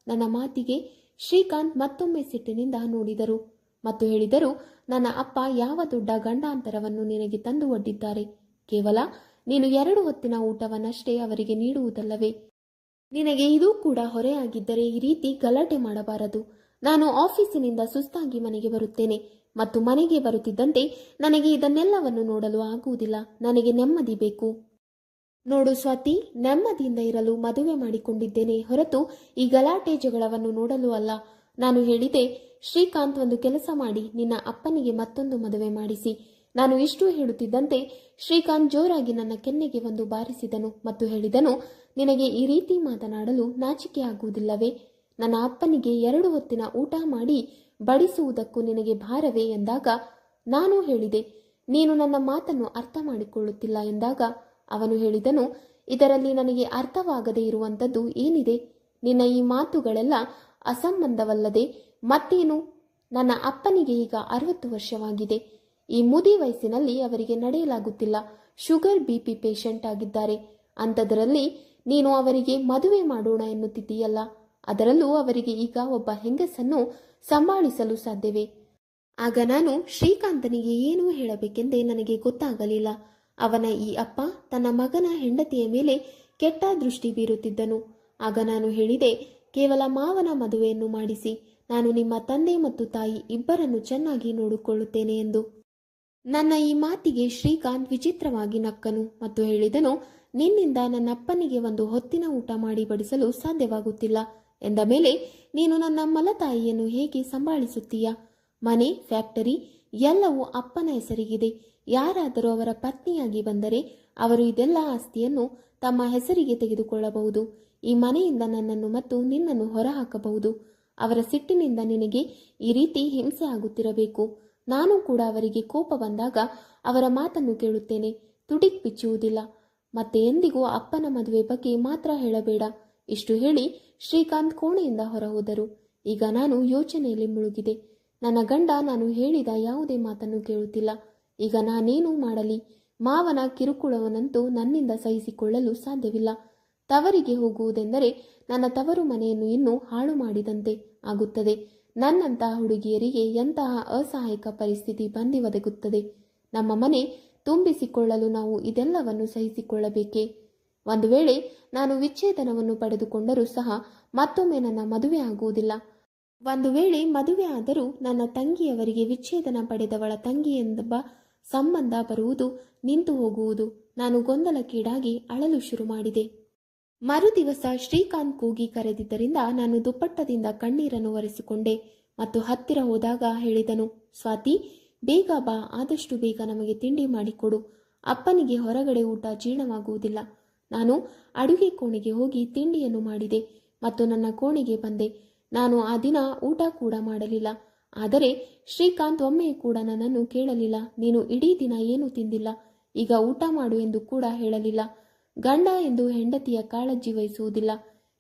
A: ನನ್ನ ಮಾತಿಗೆ ಶ್ರೀಕಾಂತ್ ಮತ್ತೊಮ್ಮೆ ಸಿಟ್ಟಿನಿಂದ ನೋಡಿದರು ಮತ್ತು ಹೇಳಿದರು, ನನ್ನ ಅಪ್ಪ ಯಾವ ದೊಡ್ಡ ಗಂಡಾಂತರವನ್ನು ನಿನಗೆ ತಂದು ಒಡ್ಡಿದ್ದಾರೆ. ಕೇವಲ ನೀನು 2 ಹೊತ್ತಿನ ಊಟವನ್ನಷ್ಟೇ ಅವರಿಗೆ ನೀಡುವುದಲ್ಲವೇ? ನಿನಗೆ ಇದೂ ಕೂಡ ಹೊರೆಯಾಗಿದ್ದರೆ ಈ ರೀತಿ ಗಲಾಟೆ ಮಾಡಬಾರದು. ನಾನು ಆಫೀಸಿನಿಂದ ಸುಸ್ತಾಗಿ ಮನೆಗೆ ಬರುತ್ತೇನೆ ಮತ್ತು ಮನೆಗೆ ಬರುತ್ತಿದ್ದಂತೆ ನನಗೆ ಇದನ್ನೆಲ್ಲವನ್ನು ನೋಡಲು ಆಗುವುದಿಲ್ಲ. ನನಗೆ ನೆಮ್ಮದಿ ಬೇಕು. ನೋಡು ಸ್ವಾತಿ, ನೆಮ್ಮದಿಯಿಂದ ಇರಲು ಮದುವೆ ಮಾಡಿಕೊಂಡಿದ್ದೇನೆ ಹೊರತು ಈ ಗಲಾಟೆ ಜಗಳವನ್ನು ನೋಡಲು ಅಲ್ಲ. ನಾನು ಹೇಳಿದೆ, ಶ್ರೀಕಾಂತ್, ಒಂದು ಕೆಲಸ ಮಾಡಿ ನಿನ್ನ ಅಪ್ಪನಿಗೆ ಮತ್ತೊಂದು ಮದುವೆ ಮಾಡಿಸಿ. ನಾನು ಇಷ್ಟು ಹೇಳುತ್ತಿದ್ದಂತೆ ಶ್ರೀಕಾಂತ್ ಜೋರಾಗಿ ನನ್ನ ಕೆನ್ನೆಗೆ ಒಂದು ಬಾರಿಸಿದನು ಮತ್ತು ಹೇಳಿದನು, ನಿನಗೆ ಈ ರೀತಿ ಮಾತನಾಡಲು ನಾಚಿಕೆ ಆಗುವುದಿಲ್ಲವೇ? ನನ್ನ ಅಪ್ಪನಿಗೆ 2 ಹೊತ್ತಿನ ಊಟ ಮಾಡಿ ಬಡಿಸುವುದಕ್ಕೂ ನಿನಗೆ ಭಾರವೇ ಎಂದಾಗ ನಾನು ಹೇಳಿದೆ, ನೀನು ನನ್ನ ಮಾತನ್ನು ಅರ್ಥ ಮಾಡಿಕೊಳ್ಳುತ್ತಿಲ್ಲ ಎಂದಾಗ ಅವನು ಹೇಳಿದನು, ಇದರಲ್ಲಿ ನನಗೆ ಅರ್ಥವಾಗದೇ ಇರುವಂಥದ್ದು ಏನಿದೆ? ನಿನ್ನ ಈ ಮಾತುಗಳೆಲ್ಲ ಅಸಂಬಂಧವಲ್ಲದೆ ಮತ್ತೇನು? ನನ್ನ ಅಪ್ಪನಿಗೆ ಈಗ 60 ವರ್ಷವಾಗಿದೆ. ಈ ಮುದಿ ವಯಸ್ಸಿನಲ್ಲಿ ಅವರಿಗೆ ನಡೆಯಲಾಗುತ್ತಿಲ್ಲ. ಶುಗರ್ BP ಪೇಷಂಟ್ ಆಗಿದ್ದಾರೆ. ಅಂಥದ್ರಲ್ಲಿ ನೀನು ಅವರಿಗೆ ಮದುವೆ ಮಾಡೋಣ ಎನ್ನುತ್ತಿದ್ದೀಯಲ್ಲ, ಅದರಲ್ಲೂ ಅವರಿಗೆ ಈಗ ಒಬ್ಬ ಹೆಂಗಸನ್ನು ಸಂಭಾಳಿಸಲು ಸಾಧ್ಯವೇ? ಆಗ ನಾನು ಶ್ರೀಕಾಂತನಿಗೆ ಏನೂ ಹೇಳಬೇಕೆಂದೇ ನನಗೆ ಗೊತ್ತಾಗಲಿಲ್ಲ. ಅವನ ಈ ಅಪ್ಪ ತನ್ನ ಮಗನ ಹೆಂಡತಿಯ ಮೇಲೆ ಕೆಟ್ಟ ದೃಷ್ಟಿ ಬೀರುತ್ತಿದ್ದನು. ಆಗ ನಾನು ಹೇಳಿದೆ, ಕೇವಲ ಮಾವನ ಮದುವೆಯನ್ನು ಮಾಡಿಸಿ, ನಾನು ನಿಮ್ಮ ತಂದೆ ಮತ್ತು ತಾಯಿ ಇಬ್ಬರನ್ನು ಚೆನ್ನಾಗಿ ನೋಡಿಕೊಳ್ಳುತ್ತೇನೆ ಎಂದು. ನನ್ನ ಈ ಮಾತಿಗೆ ಶ್ರೀಕಾಂತ್ ವಿಚಿತ್ರವಾಗಿ ನಕ್ಕನು ಮತ್ತು ಹೇಳಿದನು, ನಿನ್ನಿಂದ ನನ್ನ ಅಪ್ಪನಿಗೆ ಒಂದು ಹೊತ್ತಿನ ಊಟ ಮಾಡಿ ಬಡಿಸಲು ಸಾಧ್ಯವಾಗುತ್ತಿಲ್ಲ ಎಂದ ಮೇಲೆ ನೀನು ನನ್ನ ಮಲತಾಯಿಯನ್ನು ಹೇಗೆ ಸಂಭಾಳಿಸುತ್ತೀಯ? ಮನೆ, ಫ್ಯಾಕ್ಟರಿ ಎಲ್ಲವೂ ಅಪ್ಪನ ಹೆಸರಿಗಿದೆ. ಯಾರಾದರೂ ಅವರ ಪತ್ನಿಯಾಗಿ ಬಂದರೆ ಅವರು ಇದೆಲ್ಲ ಆಸ್ತಿಯನ್ನು ತಮ್ಮ ಹೆಸರಿಗೆ ತೆಗೆದುಕೊಳ್ಳಬಹುದು. ಈ ಮನೆಯಿಂದ ನನ್ನನ್ನು ಮತ್ತು ನಿನ್ನನ್ನು ಹೊರಹಾಕಬಹುದು. ಅವರ ಸಿಟ್ಟಿನಿಂದ ನಿನಗೆ ಈ ರೀತಿ ಹಿಂಸೆ ಆಗುತ್ತಿರಬೇಕು. ನಾನು ಕೂಡ ಅವರಿಗೆ ಕೋಪ ಬಂದಾಗ ಅವರ ಮಾತನ್ನು ಕೇಳುತ್ತೇನೆ, ತುಟಿಕ್ ಬಿಚ್ಚುವುದಿಲ್ಲ. ಮತ್ತೆ ಎಂದಿಗೂ ಅಪ್ಪನ ಮದುವೆ ಬಗ್ಗೆ ಮಾತ್ರ ಹೇಳಬೇಡ. ಇಷ್ಟು ಹೇಳಿ ಶ್ರೀಕಾಂತ್ ಕೋಣೆಯಿಂದ ಹೊರ ಹೋದರು. ಈಗ ನಾನು ಯೋಚನೆಯಲ್ಲಿ ಮುಳುಗಿದೆ. ನನ್ನ ಗಂಡ ನಾನು ಹೇಳಿದ ಯಾವುದೇ ಮಾತನ್ನು ಕೇಳುತ್ತಿಲ್ಲ. ಈಗ ನಾನೇನು ಮಾಡಲಿ? ಮಾವನ ಕಿರುಕುಳವನ್ನಂತೂ ನನ್ನಿಂದ ಸಹಿಸಿಕೊಳ್ಳಲು ಸಾಧ್ಯವಿಲ್ಲ. ತವರಿಗೆ ಹೋಗುವುದೆಂದರೆ ನನ್ನ ತವರು ಮನೆಯನ್ನು ಇನ್ನೂ ಹಾಳು ಮಾಡಿದಂತೆ ಆಗುತ್ತದೆ. ನನ್ನಂತಹ ಹುಡುಗಿಯರಿಗೆ ಎಂತಹ ಅಸಹಾಯಕ ಪರಿಸ್ಥಿತಿ ಬಂದಿ ಒದಗುತ್ತದೆ. ನಮ್ಮ ಮನೆ ತುಂಬಿಸಿಕೊಳ್ಳಲು ನಾವು ಇದೆಲ್ಲವನ್ನು ಸಹಿಸಿಕೊಳ್ಳಬೇಕೇ? ಒಂದು ವೇಳೆ ನಾನು ವಿಚ್ಛೇದನವನ್ನು ಪಡೆದುಕೊಂಡರೂ ಸಹ ಮತ್ತೊಮ್ಮೆ ನನ್ನ ಮದುವೆ ಆಗುವುದಿಲ್ಲ. ಒಂದು ವೇಳೆ ಮದುವೆ ಆದರೂ ನನ್ನ ತಂಗಿಯವರಿಗೆ ವಿಚ್ಛೇದನ ಪಡೆದವಳ ತಂಗಿ ಎಂಬ ಸಂಬಂಧ ಬರುವುದು ನಿಂತು ಹೋಗುವುದು. ನಾನು ಗೊಂದಲಕ್ಕೀಡಾಗಿ ಅಳಲು ಶುರು ಮಾಡಿದೆ. ಮರುದಿವಸ ಶ್ರೀಕಾಂತ್ ಕೂಗಿ ಕರೆದಿದ್ದರಿಂದ ನಾನು ದುಪ್ಪಟ್ಟದಿಂದ ಕಣ್ಣೀರನ್ನು ಒರೆಸಿಕೊಂಡೆ ಮತ್ತು ಹತ್ತಿರ ಹೋದಾಗ ಹೇಳಿದನು, ಸ್ವಾತಿ, ಬೇಗ ಬಾ, ಆದಷ್ಟು ಬೇಗ ನಮಗೆ ತಿಂಡಿ ಮಾಡಿಕೊಡು. ಅಪ್ಪನಿಗೆ ಹೊರಗಡೆ ಊಟ ಜೀರ್ಣವಾಗುವುದಿಲ್ಲ. ನಾನು ಅಡುಗೆ ಕೋಣೆಗೆ ಹೋಗಿ ತಿಂಡಿಯನ್ನು ಮಾಡಿದೆ ಮತ್ತು ನನ್ನ ಕೋಣೆಗೆ ಬಂದೆ. ನಾನು ಆ ದಿನ ಊಟ ಕೂಡ ಮಾಡಲಿಲ್ಲ. ಆದರೆ ಶ್ರೀಕಾಂತ್ ಒಮ್ಮೆಯೂ ಕೂಡ ನನ್ನನ್ನು ಕೇಳಲಿಲ್ಲ. ನೀನು ಇಡೀ ದಿನ ಏನು ತಿಂದಿಲ್ಲ, ಈಗ ಊಟ ಮಾಡು ಎಂದು ಕೂಡ ಹೇಳಲಿಲ್ಲ. ಗಂಡ ಎಂದು ಹೆಂಡತಿಯ ಕಾಳಜಿ ವಹಿಸುವುದಿಲ್ಲ.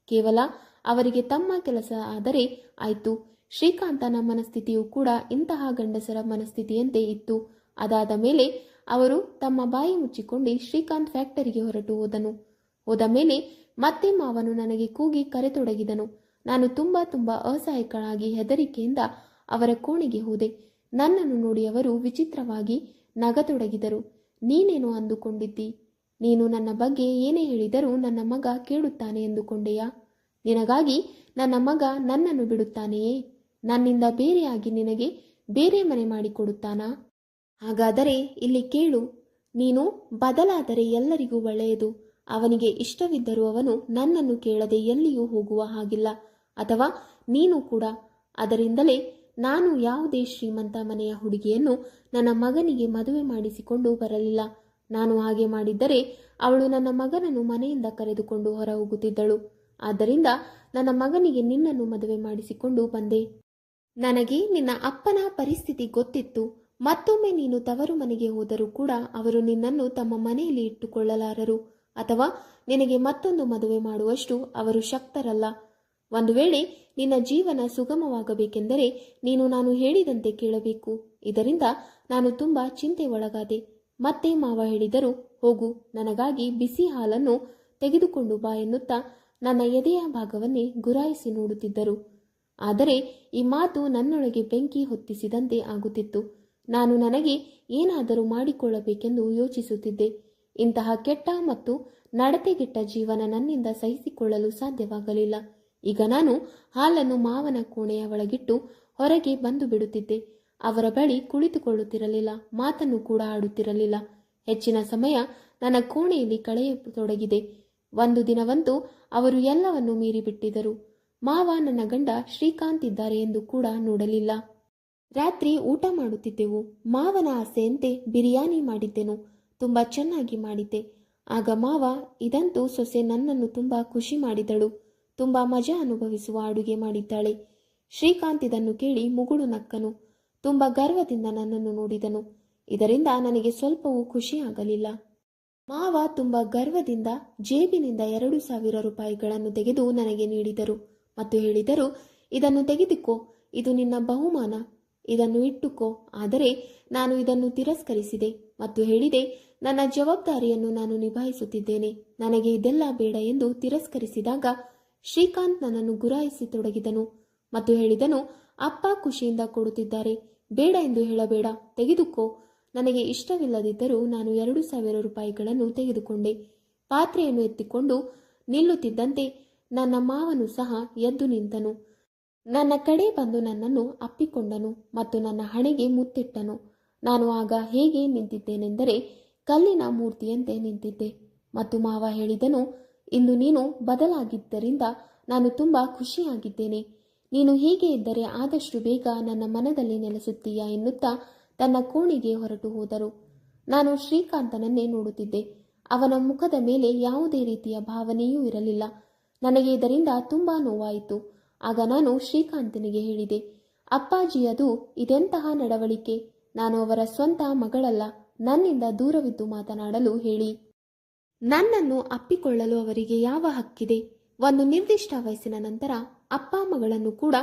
A: ಕೇವಲ ಅವರಿಗೆ ತಮ್ಮ ಕೆಲಸ ಆದರೆ ಆಯಿತು. ಶ್ರೀಕಾಂತನ ಮನಸ್ಥಿತಿಯೂ ಕೂಡ ಇಂತಹ ಗಂಡಸರ ಮನಸ್ಥಿತಿಯಂತೆ ಇತ್ತು. ಅದಾದ ಮೇಲೆ ಅವರು ತಮ್ಮ ಬಾಯಿ ಮುಚ್ಚಿಕೊಂಡು ಶ್ರೀಕಾಂತ್ ಫ್ಯಾಕ್ಟರಿಗೆ ಹೊರಟು ಹೋದ ಮೇಲೆ ಮತ್ತೆ ಮಾವನು ನನಗೆ ಕೂಗಿ ಕರೆತೊಡಗಿದನು. ನಾನು ತುಂಬಾ ಅಸಹಾಯಕಳಾಗಿ ಹೆದರಿಕೆಯಿಂದ ಅವರ ಕೋಣೆಗೆ ಹೋದೆ. ನನ್ನನ್ನು ನೋಡಿ ಅವರು ವಿಚಿತ್ರವಾಗಿ ನಗತೊಡಗಿದರು. ನೀನೇನು ಅಂದುಕೊಂಡಿದ್ದಿ? ನೀನು ನನ್ನ ಬಗ್ಗೆ ಏನೇ ಹೇಳಿದರೂ ನನ್ನ ಮಗ ಕೇಳುತ್ತಾನೆ ಎಂದುಕೊಂಡೆಯಾ? ನಿನಗಾಗಿ ನನ್ನ ಮಗ ನನ್ನನ್ನು ಬಿಡುತ್ತಾನೆಯೇ? ನನ್ನಿಂದ ಬೇರೆಯಾಗಿ ನಿನಗೆ ಬೇರೆ ಮನೆ ಮಾಡಿಕೊಡುತ್ತಾನಾ? ಹಾಗಾದರೆ ಇಲ್ಲಿ ಕೇಳು. ನೀನು ಬದಲಾದರೆ ಎಲ್ಲರಿಗೂ ಒಳ್ಳೆಯದು. ಅವನಿಗೆ ಇಷ್ಟವಿದ್ದರೂ ಅವನು ನನ್ನನ್ನು ಕೇಳದೆ ಎಲ್ಲಿಯೂ ಹೋಗುವ ಹಾಗಿಲ್ಲ. ಅಥವಾ ನೀನು ಕೂಡ. ಅದರಿಂದಲೇ ನಾನು ಯಾವುದೇ ಶ್ರೀಮಂತ ಮನೆಯ ಹುಡುಗಿಯನ್ನು ನನ್ನ ಮಗನಿಗೆ ಮದುವೆ ಮಾಡಿಸಿಕೊಂಡು ಬರಲಿಲ್ಲ. ನಾನು ಹಾಗೆ ಮಾಡಿದ್ದರೆ ಅವಳು ನನ್ನ ಮಗನನ್ನು ಮನೆಯಿಂದ ಕರೆದುಕೊಂಡು ಹೊರ ಹೋಗುತ್ತಿದ್ದಳು. ಆದ್ದರಿಂದ ನನ್ನ ಮಗನಿಗೆ ನಿನ್ನನ್ನು ಮದುವೆ ಮಾಡಿಸಿಕೊಂಡು ಬಂದೆ. ನನಗೆ ನಿನ್ನ ಅಪ್ಪನ ಪರಿಸ್ಥಿತಿ ಗೊತ್ತಿತ್ತು. ಮತ್ತೊಮ್ಮೆ ನೀನು ತವರು ಮನೆಗೆ ಹೋದರೂ ಕೂಡ ಅವರು ನಿನ್ನನ್ನು ತಮ್ಮ ಮನೆಯಲ್ಲಿ ಇಟ್ಟುಕೊಳ್ಳಲಾರರು ಅಥವಾ ನಿನಗೆ ಮತ್ತೊಂದು ಮದುವೆ ಮಾಡುವಷ್ಟು ಅವರು ಶಕ್ತರಲ್ಲ. ಒಂದು ವೇಳೆ ನಿನ್ನ ಜೀವನ ಸುಗಮವಾಗಬೇಕೆಂದರೆ ನೀನು ನಾನು ಹೇಳಿದಂತೆ ಕೇಳಬೇಕು. ಇದರಿಂದ ನಾನು ತುಂಬಾ ಚಿಂತೆ ಒಳಗಾದೆ. ಮತ್ತೆ ಮಾವ ಹೇಳಿದರು, ಹೋಗು, ನನಗಾಗಿ ಬಿಸಿ ಹಾಲನ್ನು ತೆಗೆದುಕೊಂಡು ಬಾ ಎನ್ನುತ್ತಾ ನನ್ನ ಎದೆಯ ಭಾಗವನ್ನೇ ಗುರಾಯಿಸಿ ನೋಡುತ್ತಿದ್ದರು. ಆದರೆ ಈ ಮಾತು ನನ್ನೊಳಗೆ ಬೆಂಕಿ ಹೊತ್ತಿಸಿದಂತೆ ಆಗುತ್ತಿತ್ತು. ನಾನು ನನಗೆ ಏನಾದರೂ ಮಾಡಿಕೊಳ್ಳಬೇಕೆಂದು ಯೋಚಿಸುತ್ತಿದ್ದೆ. ಇಂತಹ ಕೆಟ್ಟ ಮತ್ತು ನಡತೆಗೆಟ್ಟ ಜೀವನ ನನ್ನಿಂದ ಸಹಿಸಿಕೊಳ್ಳಲು ಸಾಧ್ಯವಾಗಲಿಲ್ಲ. ಈಗ ನಾನು ಹಾಲನ್ನು ಮಾವನ ಕೋಣೆಯ ಒಳಗಿಟ್ಟು ಹೊರಗೆ ಬಂದು ಬಿಡುತ್ತಿದ್ದೆ. ಅವರ ಬಳಿ ಕುಳಿತುಕೊಳ್ಳುತ್ತಿರಲಿಲ್ಲ, ಮಾತನ್ನು ಕೂಡ ಆಡುತ್ತಿರಲಿಲ್ಲ. ಹೆಚ್ಚಿನ ಸಮಯ ನನ್ನ ಕೋಣೆಯಲ್ಲಿ ಕಳೆಯತೊಡಗಿದೆ. ಒಂದು ದಿನವಂತೂ ಅವರು ಎಲ್ಲವನ್ನೂ ಮೀರಿಬಿಟ್ಟಿದ್ದರು. ಮಾವ ನನ್ನ ಗಂಡ ಶ್ರೀಕಾಂತ್ ಇದ್ದಾರೆ ಎಂದು ಕೂಡ ನೋಡಲಿಲ್ಲ. ರಾತ್ರಿ ಊಟ ಮಾಡುತ್ತಿದ್ದೆವು. ಮಾವನ ಆಸೆಯಂತೆ ಬಿರಿಯಾನಿ ಮಾಡಿದ್ದೆನು. ತುಂಬ ಚೆನ್ನಾಗಿ ಮಾಡಿದ್ದೆ. ಆಗ ಮಾವ, ಇದಂತೂ ಸೊಸೆ ನನ್ನನ್ನು ತುಂಬ ಖುಷಿ ಮಾಡಿದಳು, ತುಂಬ ಮಜಾ ಅನುಭವಿಸುವ ಅಡುಗೆ ಮಾಡಿದ್ದಾಳೆ. ಶ್ರೀಕಾಂತ್ ಇದನ್ನು ಕೇಳಿ ಮುಗುಳು ನಕ್ಕನು. ತುಂಬ ಗರ್ವದಿಂದ ನನ್ನನ್ನು ನೋಡಿದನು. ಇದರಿಂದ ನನಗೆ ಸ್ವಲ್ಪವೂ ಖುಷಿಯಾಗಲಿಲ್ಲ. ಮಾವ ತುಂಬ ಗರ್ವದಿಂದ ಜೇಬಿನಿಂದ 2,000 ರೂಪಾಯಿಗಳನ್ನು ತೆಗೆದು ನನಗೆ ನೀಡಿದರು ಮತ್ತು ಹೇಳಿದರು, ಇದನ್ನು ತೆಗೆದುಕೋ, ಇದು ನಿನ್ನ ಬಹುಮಾನ, ಇದನ್ನು ಇಟ್ಟುಕೋ. ಆದರೆ ನಾನು ಇದನ್ನು ತಿರಸ್ಕರಿಸಿದೆ ಮತ್ತು ಹೇಳಿದೆ, ನನ್ನ ಜವಾಬ್ದಾರಿಯನ್ನು ನಾನು ನಿಭಾಯಿಸುತ್ತಿದ್ದೇನೆ, ನನಗೆ ಇದೆಲ್ಲ ಬೇಡ ಎಂದು ತಿರಸ್ಕರಿಸಿದಾಗ ಶ್ರೀಕಾಂತ್ ನನ್ನನ್ನು ಗುರಾಯಿಸಿ ತೊಡಗಿದನು ಮತ್ತು ಹೇಳಿದನು, ಅಪ್ಪ ಖುಷಿಯಿಂದ ಕೊಡುತ್ತಿದ್ದಾರೆ, ಬೇಡ ಎಂದು ಹೇಳಬೇಡ, ತೆಗೆದುಕೋ. ನನಗೆ ಇಷ್ಟವಿಲ್ಲದಿದ್ದರೂ ನಾನು 2,000 ರೂಪಾಯಿಗಳನ್ನು ತೆಗೆದುಕೊಂಡೆ. ಪಾತ್ರೆಯನ್ನು ಎತ್ತಿಕೊಂಡು ನಿಲ್ಲುತ್ತಿದ್ದಂತೆ ನನ್ನ ಮಾವನು ಸಹ ಎದ್ದು ನಿಂತನು. ನನ್ನ ಕಡೆ ಬಂದು ನನ್ನನ್ನು ಅಪ್ಪಿಕೊಂಡನು ಮತ್ತು ನನ್ನ ಹಣೆಗೆ ಮುತ್ತಿಟ್ಟನು. ನಾನು ಆಗ ಹೇಗೆ ನಿಂತಿದ್ದೇನೆಂದರೆ ಕಲ್ಲಿನ ಮೂರ್ತಿಯಂತೆ ನಿಂತಿದ್ದೆ ಮತ್ತು ಮಾವ ಹೇಳಿದನು, ಇಂದು ನೀನು ಬದಲಾಗಿದ್ದರಿಂದ ನಾನು ತುಂಬ ಖುಷಿಯಾಗಿದ್ದೇನೆ. ನೀನು ಹೀಗೆ ಇದ್ದರೆ ಆದಷ್ಟು ಬೇಗ ನನ್ನ ಮನದಲ್ಲಿ ನೆಲೆಸುತ್ತೀಯಾ ಎನ್ನುತ್ತಾ ತನ್ನ ಕೋಣೆಗೆ ಹೊರಟು ಹೋದರು. ನಾನು ಶ್ರೀಕಾಂತನನ್ನೇ ನೋಡುತ್ತಿದ್ದೆ. ಅವನ ಮುಖದ ಮೇಲೆ ಯಾವುದೇ ರೀತಿಯ ಭಾವನೆಯೂ ಇರಲಿಲ್ಲ. ನನಗೆ ಇದರಿಂದ ತುಂಬ ನೋವಾಯಿತು. ಆಗ ನಾನು ಶ್ರೀಕಾಂತನಿಗೆ ಹೇಳಿದೆ, ಅಪ್ಪಾಜಿ, ಅದು ಇದೆಂತಹ ನಡವಳಿಕೆ? ನಾನು ಅವರ ಸ್ವಂತ ಮಗಳಲ್ಲ, ನನ್ನಿಂದ ದೂರವಿದ್ದು ಮಾತನಾಡಲು ಹೇಳಿ. ನನ್ನನ್ನು ಅಪ್ಪಿಕೊಳ್ಳಲು ಅವರಿಗೆ ಯಾವ ಹಕ್ಕಿದೆ? ಒಂದು ನಿರ್ದಿಷ್ಟ ವಯಸ್ಸಿನ ನಂತರ ಅಪ್ಪ ಮಗಳನ್ನು ಕೂಡ